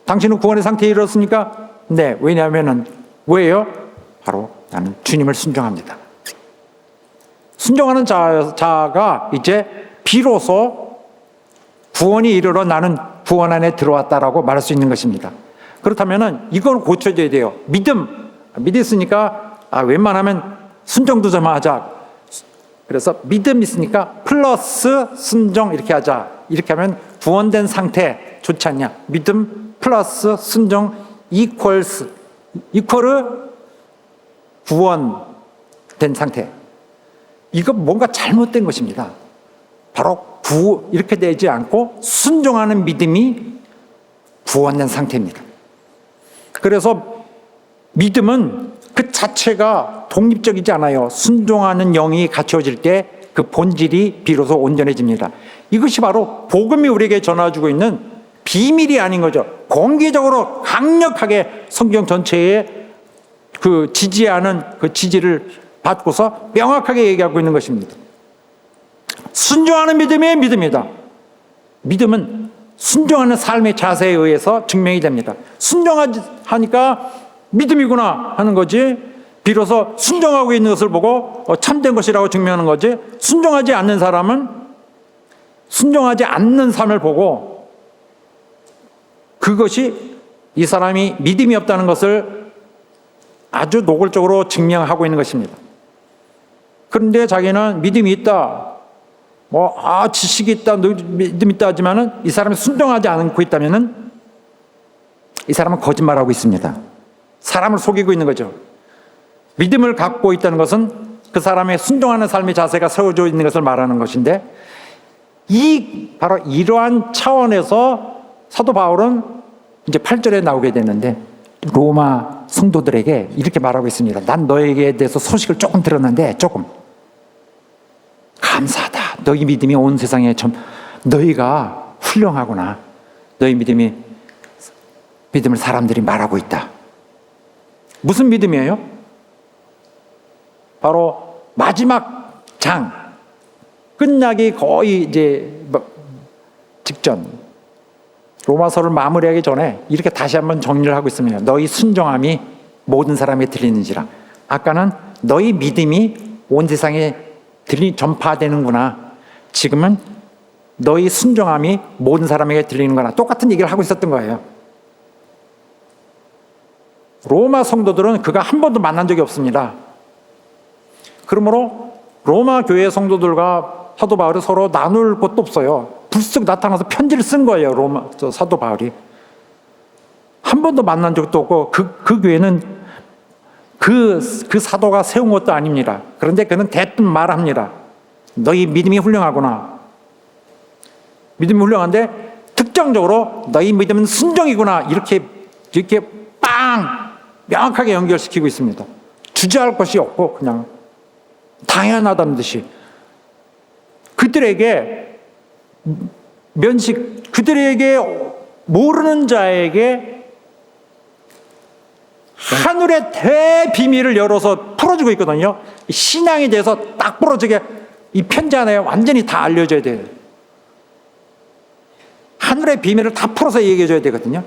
당신은 구원의 상태에 이르렀습니까? 네. 왜요? 바로 나는 주님을 순종합니다. 순종하는 자가 이제 비로소 구원이 이르러 나는 구원 안에 들어왔다라고 말할 수 있는 것입니다. 그렇다면 이건 고쳐져야 돼요. 믿었으니까 웬만하면 순종도 좀 하자. 그래서 믿음 있으니까 플러스 순종 이렇게 하자. 이렇게 하면 구원된 상태 좋지 않냐? 믿음 플러스 순종 이퀄을 구원된 상태. 이거 뭔가 잘못된 것입니다. 바로 이렇게 되지 않고 순종하는 믿음이 구원된 상태입니다. 그래서 믿음은 그 자체가 독립적이지 않아요. 순종하는 영이 갖춰질 때 그 본질이 비로소 온전해집니다. 이것이 바로 복음이 우리에게 전해주고 있는 비밀이 아닌 거죠. 공개적으로 강력하게 성경 전체에 그 지지하는 그 지지를 받고서 명확하게 얘기하고 있는 것입니다. 순종하는 믿음이 믿음이다. 믿음은 순종하는 삶의 자세에 의해서 증명이 됩니다. 순종하니까 믿음이구나 하는 거지, 비로소 순종하고 있는 것을 보고 참된 것이라고 증명하는 거지, 순종하지 않는 사람은 순종하지 않는 삶을 보고 그것이 이 사람이 믿음이 없다는 것을 아주 노골적으로 증명하고 있는 것입니다. 그런데 자기는 믿음이 있다, 지식이 있다, 믿음이 있다 하지만은 이 사람이 순종하지 않고 있다면은 이 사람은 거짓말하고 있습니다. 사람을 속이고 있는 거죠. 믿음을 갖고 있다는 것은 그 사람의 순종하는 삶의 자세가 세워져 있는 것을 말하는 것인데, 바로 이러한 차원에서 사도 바울은 이제 8절에 나오게 되는데 로마 성도들에게 이렇게 말하고 있습니다. 난 너에게 대해서 소식을 조금 들었는데 조금 감사하다. 너희 믿음이 온 세상에 너희가 훌륭하구나. 너희 믿음을 사람들이 말하고 있다. 무슨 믿음이에요? 바로 마지막 장 끝나기 거의 이제 직전 로마서를 마무리하기 전에 이렇게 다시 한번 정리를 하고 있습니다. 너희 순종함이 모든 사람에게 들리는지라. 아까는 너희 믿음이 온 세상에 전파되는구나. 지금은 너희 순종함이 모든 사람에게 들리는구나. 똑같은 얘기를 하고 있었던 거예요. 로마 성도들은 그가 한 번도 만난 적이 없습니다. 그러므로 로마 교회 성도들과 사도 바울이 서로 나눌 것도 없어요. 불쑥 나타나서 편지를 쓴 거예요. 사도 바울이. 한 번도 만난 적도 없고 그 교회는 그 사도가 세운 것도 아닙니다. 그런데 그는 대뜸 말합니다. 너희 믿음이 훌륭하구나. 믿음이 훌륭한데 특정적으로 너희 믿음은 순종이구나. 이렇게 빵 명확하게 연결시키고 있습니다. 주저할 것이 없고 그냥 당연하다는 듯이 그들에게 모르는 자에게 하늘의 대비밀을 열어서 풀어주고 있거든요. 신앙에 대해서 딱 부러지게 이 편지 하나에 완전히 다 알려줘야 돼요. 하늘의 비밀을 다 풀어서 얘기해줘야 되거든요.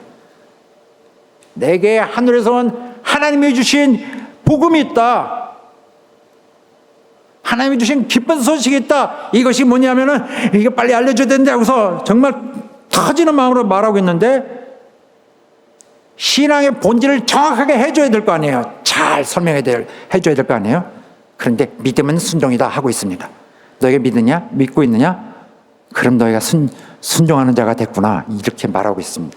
내게 하늘에서 온 하나님이 주신 복음이 있다. 하나님이 주신 기쁜 소식이 있다. 이것이 뭐냐면은 이거 빨리 알려줘야 된다 하고서 정말 터지는 마음으로 말하고 있는데 신앙의 본질을 정확하게 해줘야 될 거 아니에요. 잘 해줘야 될 거 아니에요. 그런데 믿음은 순종이다 하고 있습니다. 너희가 믿느냐? 믿고 있느냐? 그럼 너희가 순종하는 자가 됐구나. 이렇게 말하고 있습니다.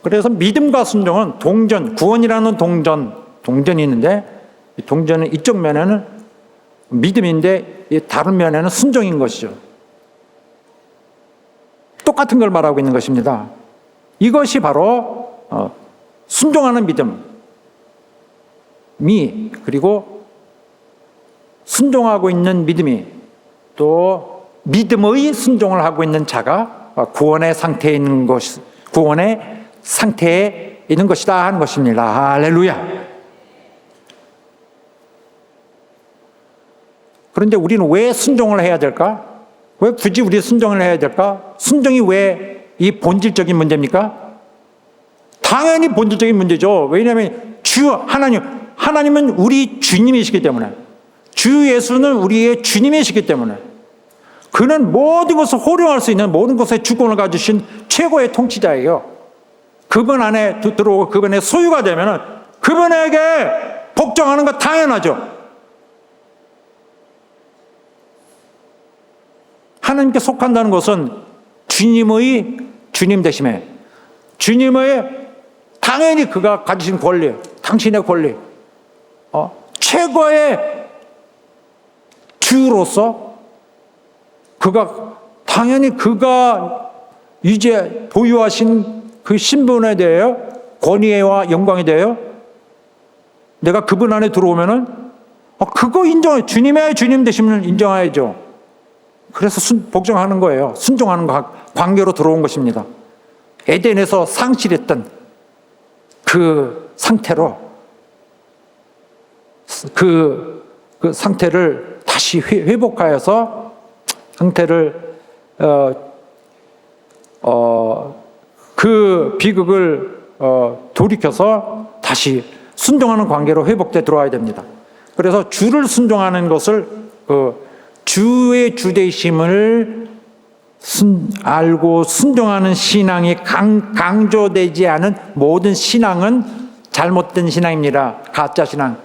그래서 믿음과 순종은 구원이라는 동전이 있는데 동전은 이쪽 면에는 믿음인데 다른 면에는 순종인 것이죠. 똑같은 걸 말하고 있는 것입니다. 이것이 바로 순종하는 믿음이, 그리고 순종하고 있는 믿음이, 또 믿음의 순종을 하고 있는 자가 구원의 상태에 있는 것이다 하는 것입니다. 할렐루야. 그런데 우리는 왜 순종을 해야 될까? 왜 굳이 우리 순종을 해야 될까? 순종이 왜 이 본질적인 문제입니까? 당연히 본질적인 문제죠. 왜냐하면 하나님은 우리 주님이시기 때문에, 주 예수는 우리의 주님이시기 때문에, 그는 모든 것을 호령할 수 있는 모든 것의 주권을 가지신 최고의 통치자예요. 그분 안에 들어오고 그분의 소유가 되면 그분에게 복종하는 거 당연하죠. 하나님께 속한다는 것은 주님의 주님 되심에, 주님의 당연히 그가 가지신 권리, 당신의 권리, 최고의 주로서 당연히 그가 이제 보유하신 그 신분에 대하여, 권위와 영광에 대하여 내가 그분 안에 들어오면은 그거 인정해. 주님의 주님 되심을 인정해야죠. 그래서 복종하는 거예요. 순종하는 관계로 들어온 것입니다. 에덴에서 상실했던 그 상태로 그 상태를 다시 회복하여서 상태를 그 비극을 돌이켜서 다시 순종하는 관계로 회복돼 들어와야 됩니다. 그래서 주를 순종하는 것을 주의 주되심을 알고 순종하는 신앙이 강조되지 않은 모든 신앙은 잘못된 신앙입니다. 가짜 신앙.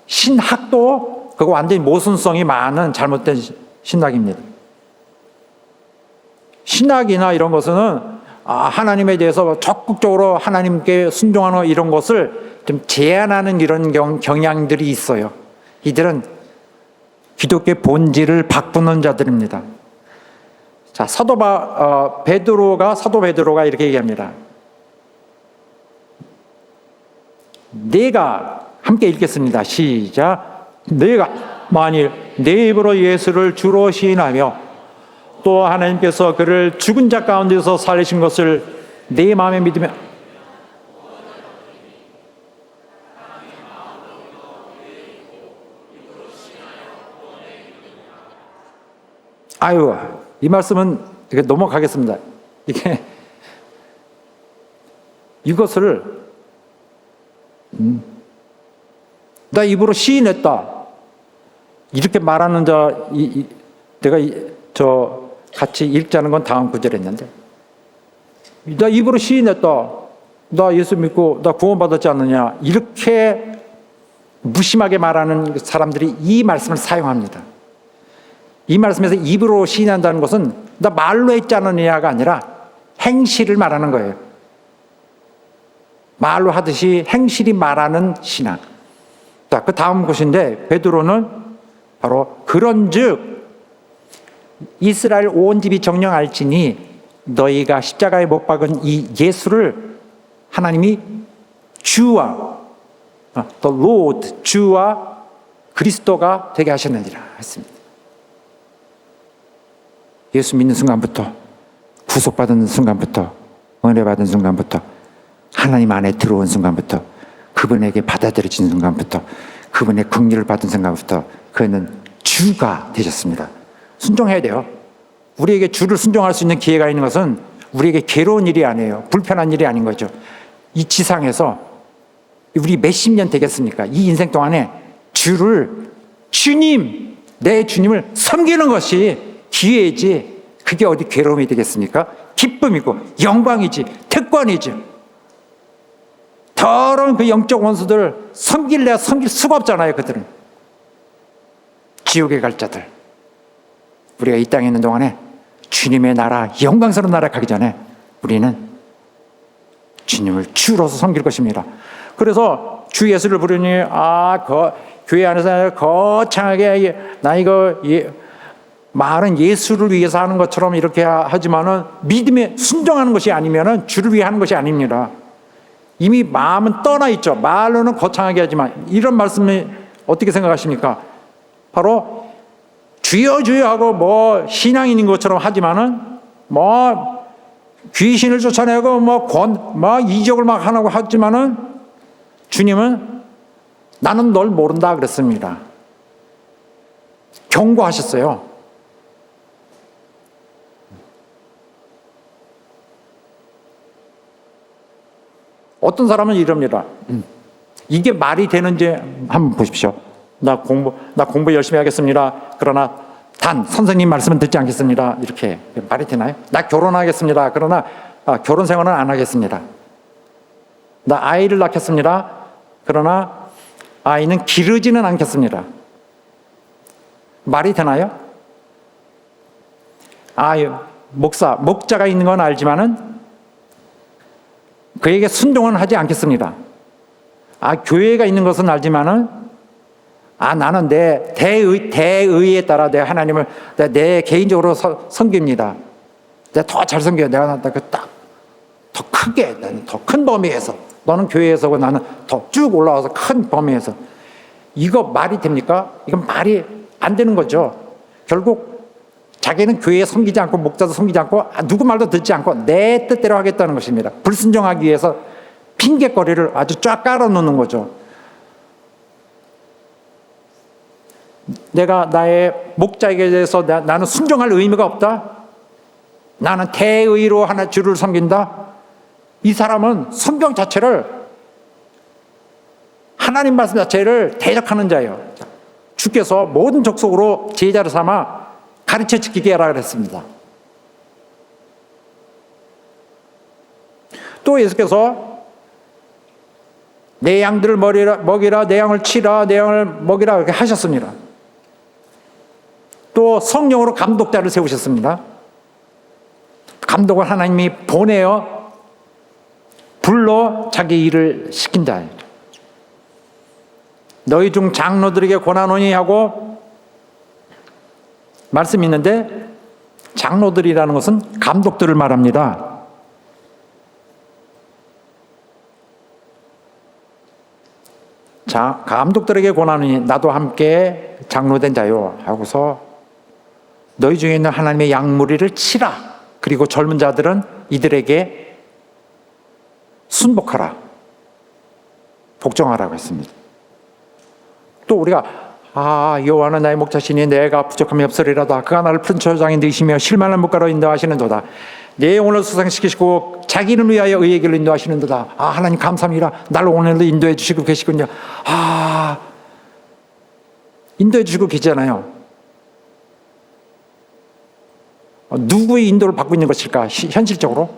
신학도 그거 완전히 모순성이 많은 잘못된 신학입니다. 신학이나 이런 것은 하나님에 대해서 적극적으로 하나님께 순종하는 이런 것을 좀 제한하는 이런 경향들이 있어요. 이들은 기독교의 본질을 바꾸는 자들입니다. 자, 사도 베드로가 이렇게 얘기합니다. 내가 함께 읽겠습니다. 시작. 내가 만일 내 입으로 예수를 주로 시인하며 또 하나님께서 그를 죽은 자 가운데서 살리신 것을 내 마음에 믿으며 이 말씀은 넘어가겠습니다. 이것을 나 입으로 시인했다 이렇게 말하는 자 내가 같이 읽자는 건 다음 구절이었는데, 나 입으로 시인했다, 나 예수 믿고 나 구원받았지 않느냐, 이렇게 무심하게 말하는 사람들이 이 말씀을 사용합니다. 이 말씀에서 입으로 시인한다는 것은 나 말로 했지 않느냐가 아니라 행실을 말하는 거예요. 말로 하듯이 행실이 말하는 신앙. 자, 그 다음 것인데, 베드로는 바로 그런즉 이스라엘 온 집이 정녕 알지니 너희가 십자가에 못 박은 이 예수를 하나님이 주와 the Lord, 주와 그리스도가 되게 하셨느니라 했습니다. 예수 믿는 순간부터, 구속받은 순간부터, 은혜 받은 순간부터, 하나님 안에 들어온 순간부터, 그분에게 받아들여진 순간부터, 그분의 긍휼을 받은 순간부터 그는 주가 되셨습니다. 순종해야 돼요. 우리에게 주를 순종할 수 있는 기회가 있는 것은 우리에게 괴로운 일이 아니에요. 불편한 일이 아닌 거죠. 이 지상에서 우리 몇십 년 되겠습니까? 이 인생 동안에 주님, 내 주님을 섬기는 것이 기회이지, 그게 어디 괴로움이 되겠습니까? 기쁨이고 영광이지, 특권이지. 더러운 그 영적 원수들 섬길 수가 없잖아요. 그들은 지옥에 갈 자들. 우리가 이 땅에 있는 동안에 주님의 나라, 영광스러운 나라 가기 전에 우리는 주님을 주로서 섬길 것입니다. 그래서 주 예수를 부르니 교회 안에서 거창하게 나 이거 말은 예수를 위해서 하는 것처럼 이렇게 하지만은 믿음에 순종하는 것이 아니면은 주를 위해 하는 것이 아닙니다. 이미 마음은 떠나 있죠. 말로는 거창하게 하지만, 이런 말씀이 어떻게 생각하십니까? 바로 주여 주여 하고 신앙인인 것처럼 하지만은 귀신을 쫓아내고 이적을 막 하라고 하지만은 주님은 나는 널 모른다 그랬습니다. 경고하셨어요. 어떤 사람은 이럽니다. 이게 말이 되는지 한번 보십시오. 나 공부 열심히 하겠습니다. 그러나 단 선생님 말씀은 듣지 않겠습니다. 이렇게 말이 되나요? 나 결혼하겠습니다. 그러나 결혼 생활은 안 하겠습니다. 나 아이를 낳겠습니다. 그러나 아이는 기르지는 않겠습니다. 말이 되나요? 목자가 있는 건 알지만은 그에게 순종은 하지 않겠습니다. 교회가 있는 것은 알지만은 나는 내 대의에 따라 내 하나님을 내 개인적으로 섬깁니다. 내가 더 잘 섬겨요. 내가 더 크게, 나는 더 큰 범위에서, 너는 교회에서고 나는 더 쭉 올라와서 큰 범위에서. 이거 말이 됩니까? 이건 말이 안 되는 거죠. 결국 자기는 교회에 섬기지 않고 목자도 섬기지 않고 누구 말도 듣지 않고 내 뜻대로 하겠다는 것입니다. 불순종하기 위해서 핑계거리를 아주 쫙 깔아놓는 거죠. 내가 나의 목자에게 대해서 나는 순종할 의무가 없다. 나는 대의로 하나 주를 섬긴다. 이 사람은 성경 자체를, 하나님 말씀 자체를 대적하는 자예요. 주께서 모든 족속으로 제자를 삼아 가르쳐 지키게 하라 그랬습니다. 또 예수께서 내 양들을 먹이라, 내 양을 치라, 내 양을 먹이라 이렇게 하셨습니다. 또 성령으로 감독자를 세우셨습니다. 감독을 하나님이 보내어 불러 자기 일을 시킨다. 너희 중 장로들에게 권하노니 하고 말씀이 있는데, 장로들이라는 것은 감독들을 말합니다. 자, 감독들에게 권하노니 나도 함께 장로된 자요 하고서 너희 중에 있는 하나님의 양무리를 치라. 그리고 젊은 자들은 이들에게 순복하라, 복종하라고 했습니다. 또 우리가 여호와는 나의 목자시니 내가 부족함이 없으리로다. 그가 나를 푸른 초장에 넣으시며 실만한 물가로 인도하시는도다. 내 영혼을 수상시키시고 자기 이름을 위하여 의의 길로 인도하시는도다. 하나님 감사합니다. 나를 오늘도 인도해 주시고 계시군요. 인도해 주시고 계시잖아요. 누구의 인도를 받고 있는 것일까? 현실적으로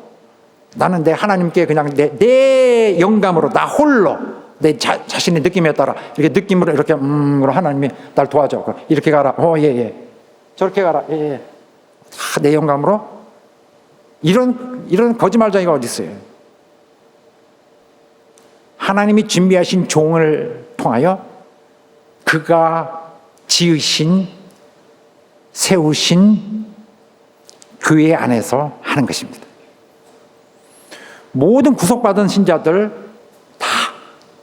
나는 내 하나님께 그냥 내 영감으로, 나 홀로, 내 자신의 느낌에 따라 이렇게 느낌으로 이렇게 하나님이 날 도와줘. 이렇게 가라. 예. 저렇게 가라. 예. 다 내 영감으로. 이런 거짓말쟁이가 어디 있어요? 하나님이 준비하신 종을 통하여 그가 지으신, 세우신 교회 안에서 하는 것입니다. 모든 구속받은 신자들 다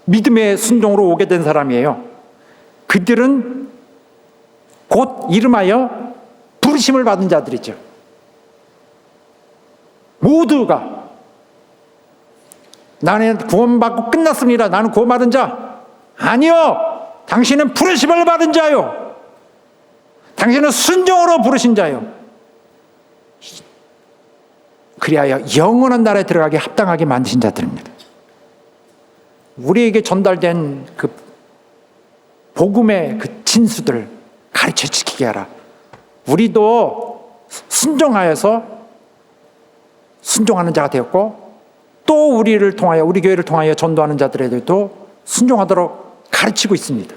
믿음의 순종으로 오게 된 사람이에요. 그들은 곧 이름하여 부르심을 받은 자들이죠. 모두가 나는 구원받고 끝났습니다. 나는 구원받은 자. 아니요. 당신은 부르심을 받은 자요. 당신은 순종으로 부르신 자요. 그리하여 영원한 나라에 들어가게 합당하게 만드신 자들입니다. 우리에게 전달된 그 복음의 그 진수들 가르쳐 지키게 하라. 우리도 순종하여서 순종하는 자가 되었고, 또 우리를 통하여, 우리 교회를 통하여 전도하는 자들에게도 순종하도록 가르치고 있습니다.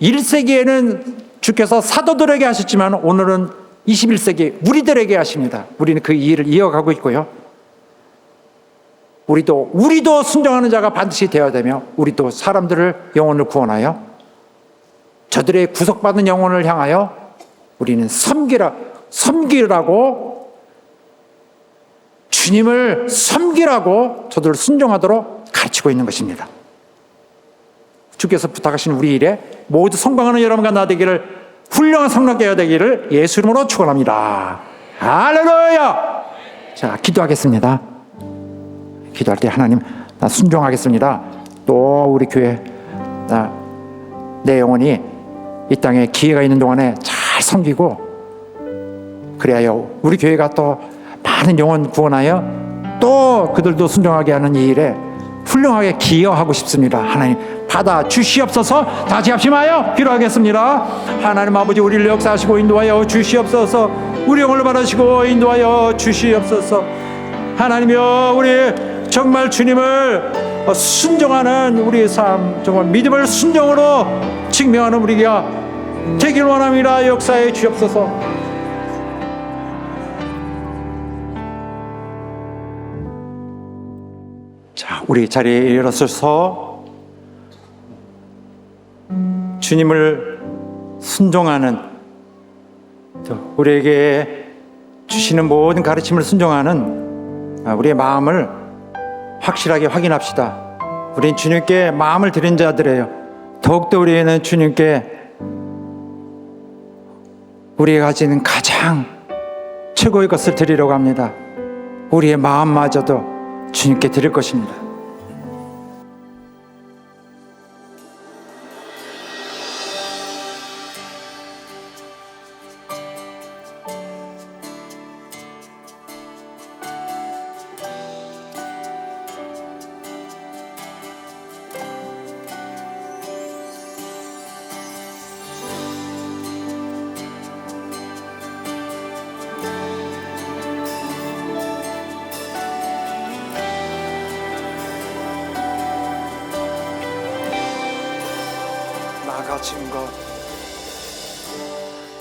1세기에는 주께서 사도들에게 하셨지만 오늘은 21세기 우리들에게 하십니다. 우리는 그 일을 이어가고 있고요. 우리도 순종하는 자가 반드시 되어야 되며, 우리도 사람들을 영혼을 구원하여 저들의 구속받은 영혼을 향하여 우리는 섬기라고, 주님을 섬기라고 저들을 순종하도록 가르치고 있는 것입니다. 주께서 부탁하신 우리 일에 모두 성공하는 여러분과 나 되기를, 훌륭한 성령께야 되기를 예수 이름으로 축원합니다. 할렐루야. 자, 기도하겠습니다. 기도할 때 하나님, 나 순종하겠습니다. 또 우리 교회 내 영혼이 이 땅에 기회가 있는 동안에 잘 섬기고, 그래야 우리 교회가 또 많은 영혼 구원하여 또 그들도 순종하게 하는 이 일에 훌륭하게 기여하고 싶습니다. 하나님 받아 주시옵소서. 다시 합심하여 기도하겠습니다. 하나님 아버지, 우리를 역사하시고 인도하여 주시옵소서. 우리 영혼을 받으시고 인도하여 주시옵소서. 하나님이여, 우리 정말 주님을 순종하는 우리의 삶, 정말 믿음을 순종으로 증명하는 우리가 되길 원합니다. 역사해 주옵소서. 자, 우리 자리에 일어서서 주님을 순종하는, 또 우리에게 주시는 모든 가르침을 순종하는 우리의 마음을 확실하게 확인합시다. 우린 주님께 마음을 드린 자들이에요. 더욱더 우리는 주님께 우리가 가지는 가장 최고의 것을 드리려고 합니다. 우리의 마음마저도 주님께 드릴 것입니다.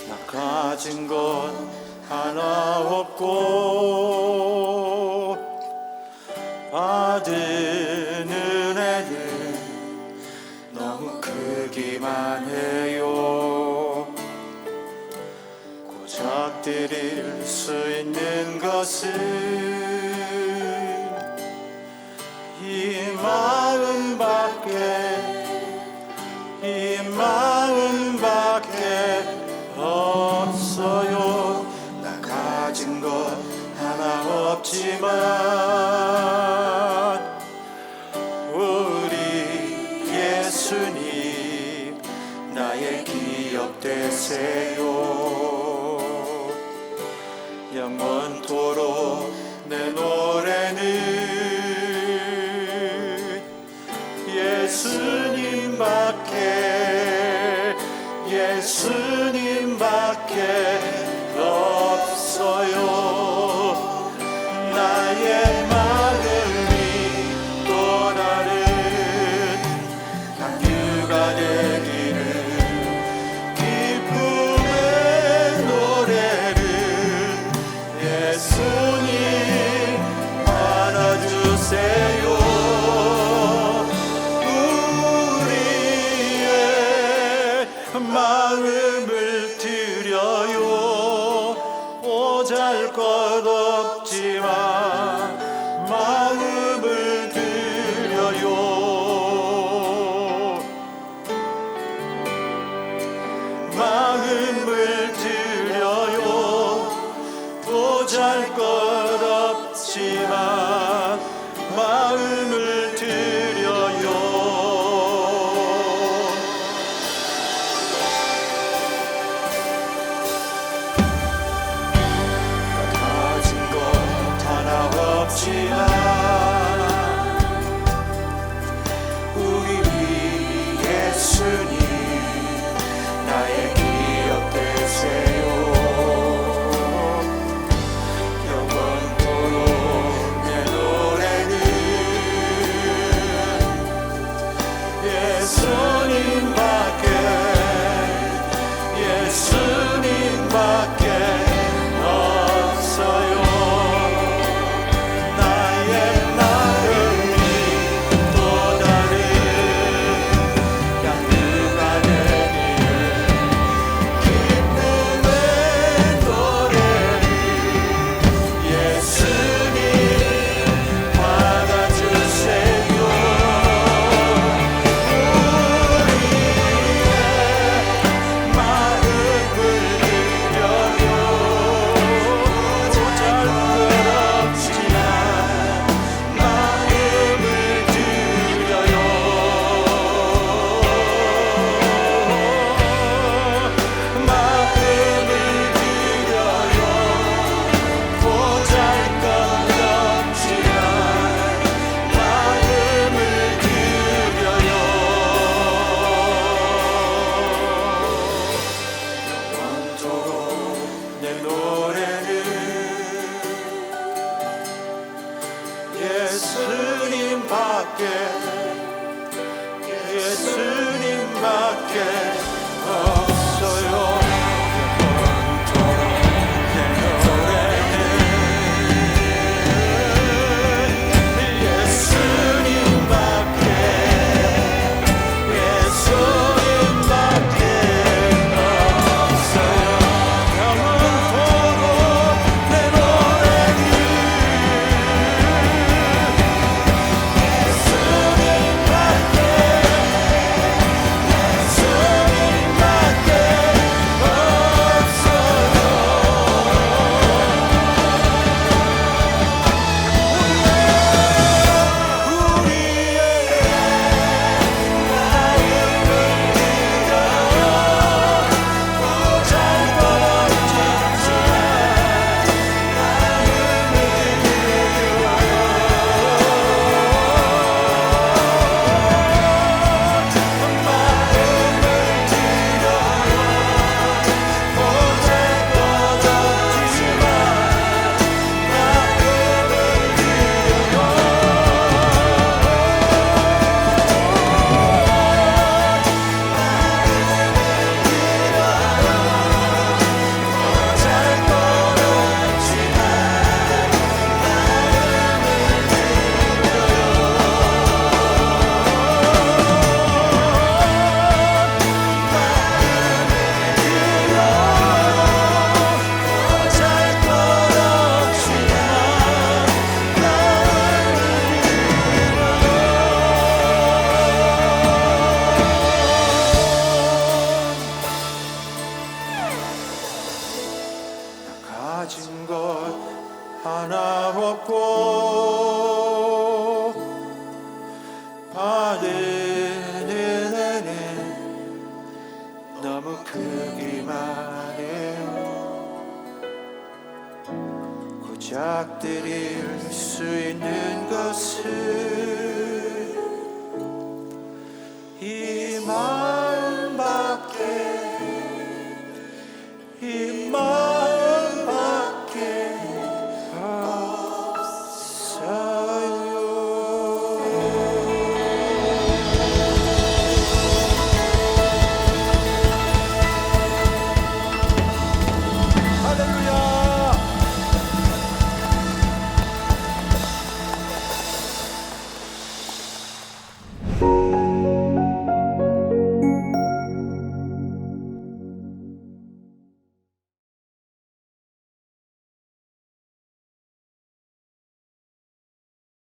나 가진 것 하나 없고 받은 은혜는 가질 수 있는 것은 이 마음밖에 없어요. 나 가진 것 하나 없지만 우리 예수님 나의 기억 되세요. 영원토록 내 노래는 예수님밖에 없어요. 나의 마음이 또 다른 향유가 되기를 기쁨의 노래를 예수님 알아주세요. 마음을 드려요. 보잘것 없지만 마음을 드려요. 마음을 드려요. 보잘것 없지만 마음을 드려요. 우리 예수님 나의 기억 되세요. 영원토록 내 것 하나 없고 받은 은혜는 너무 크기만 해요. 고작 드릴 수 있는 것은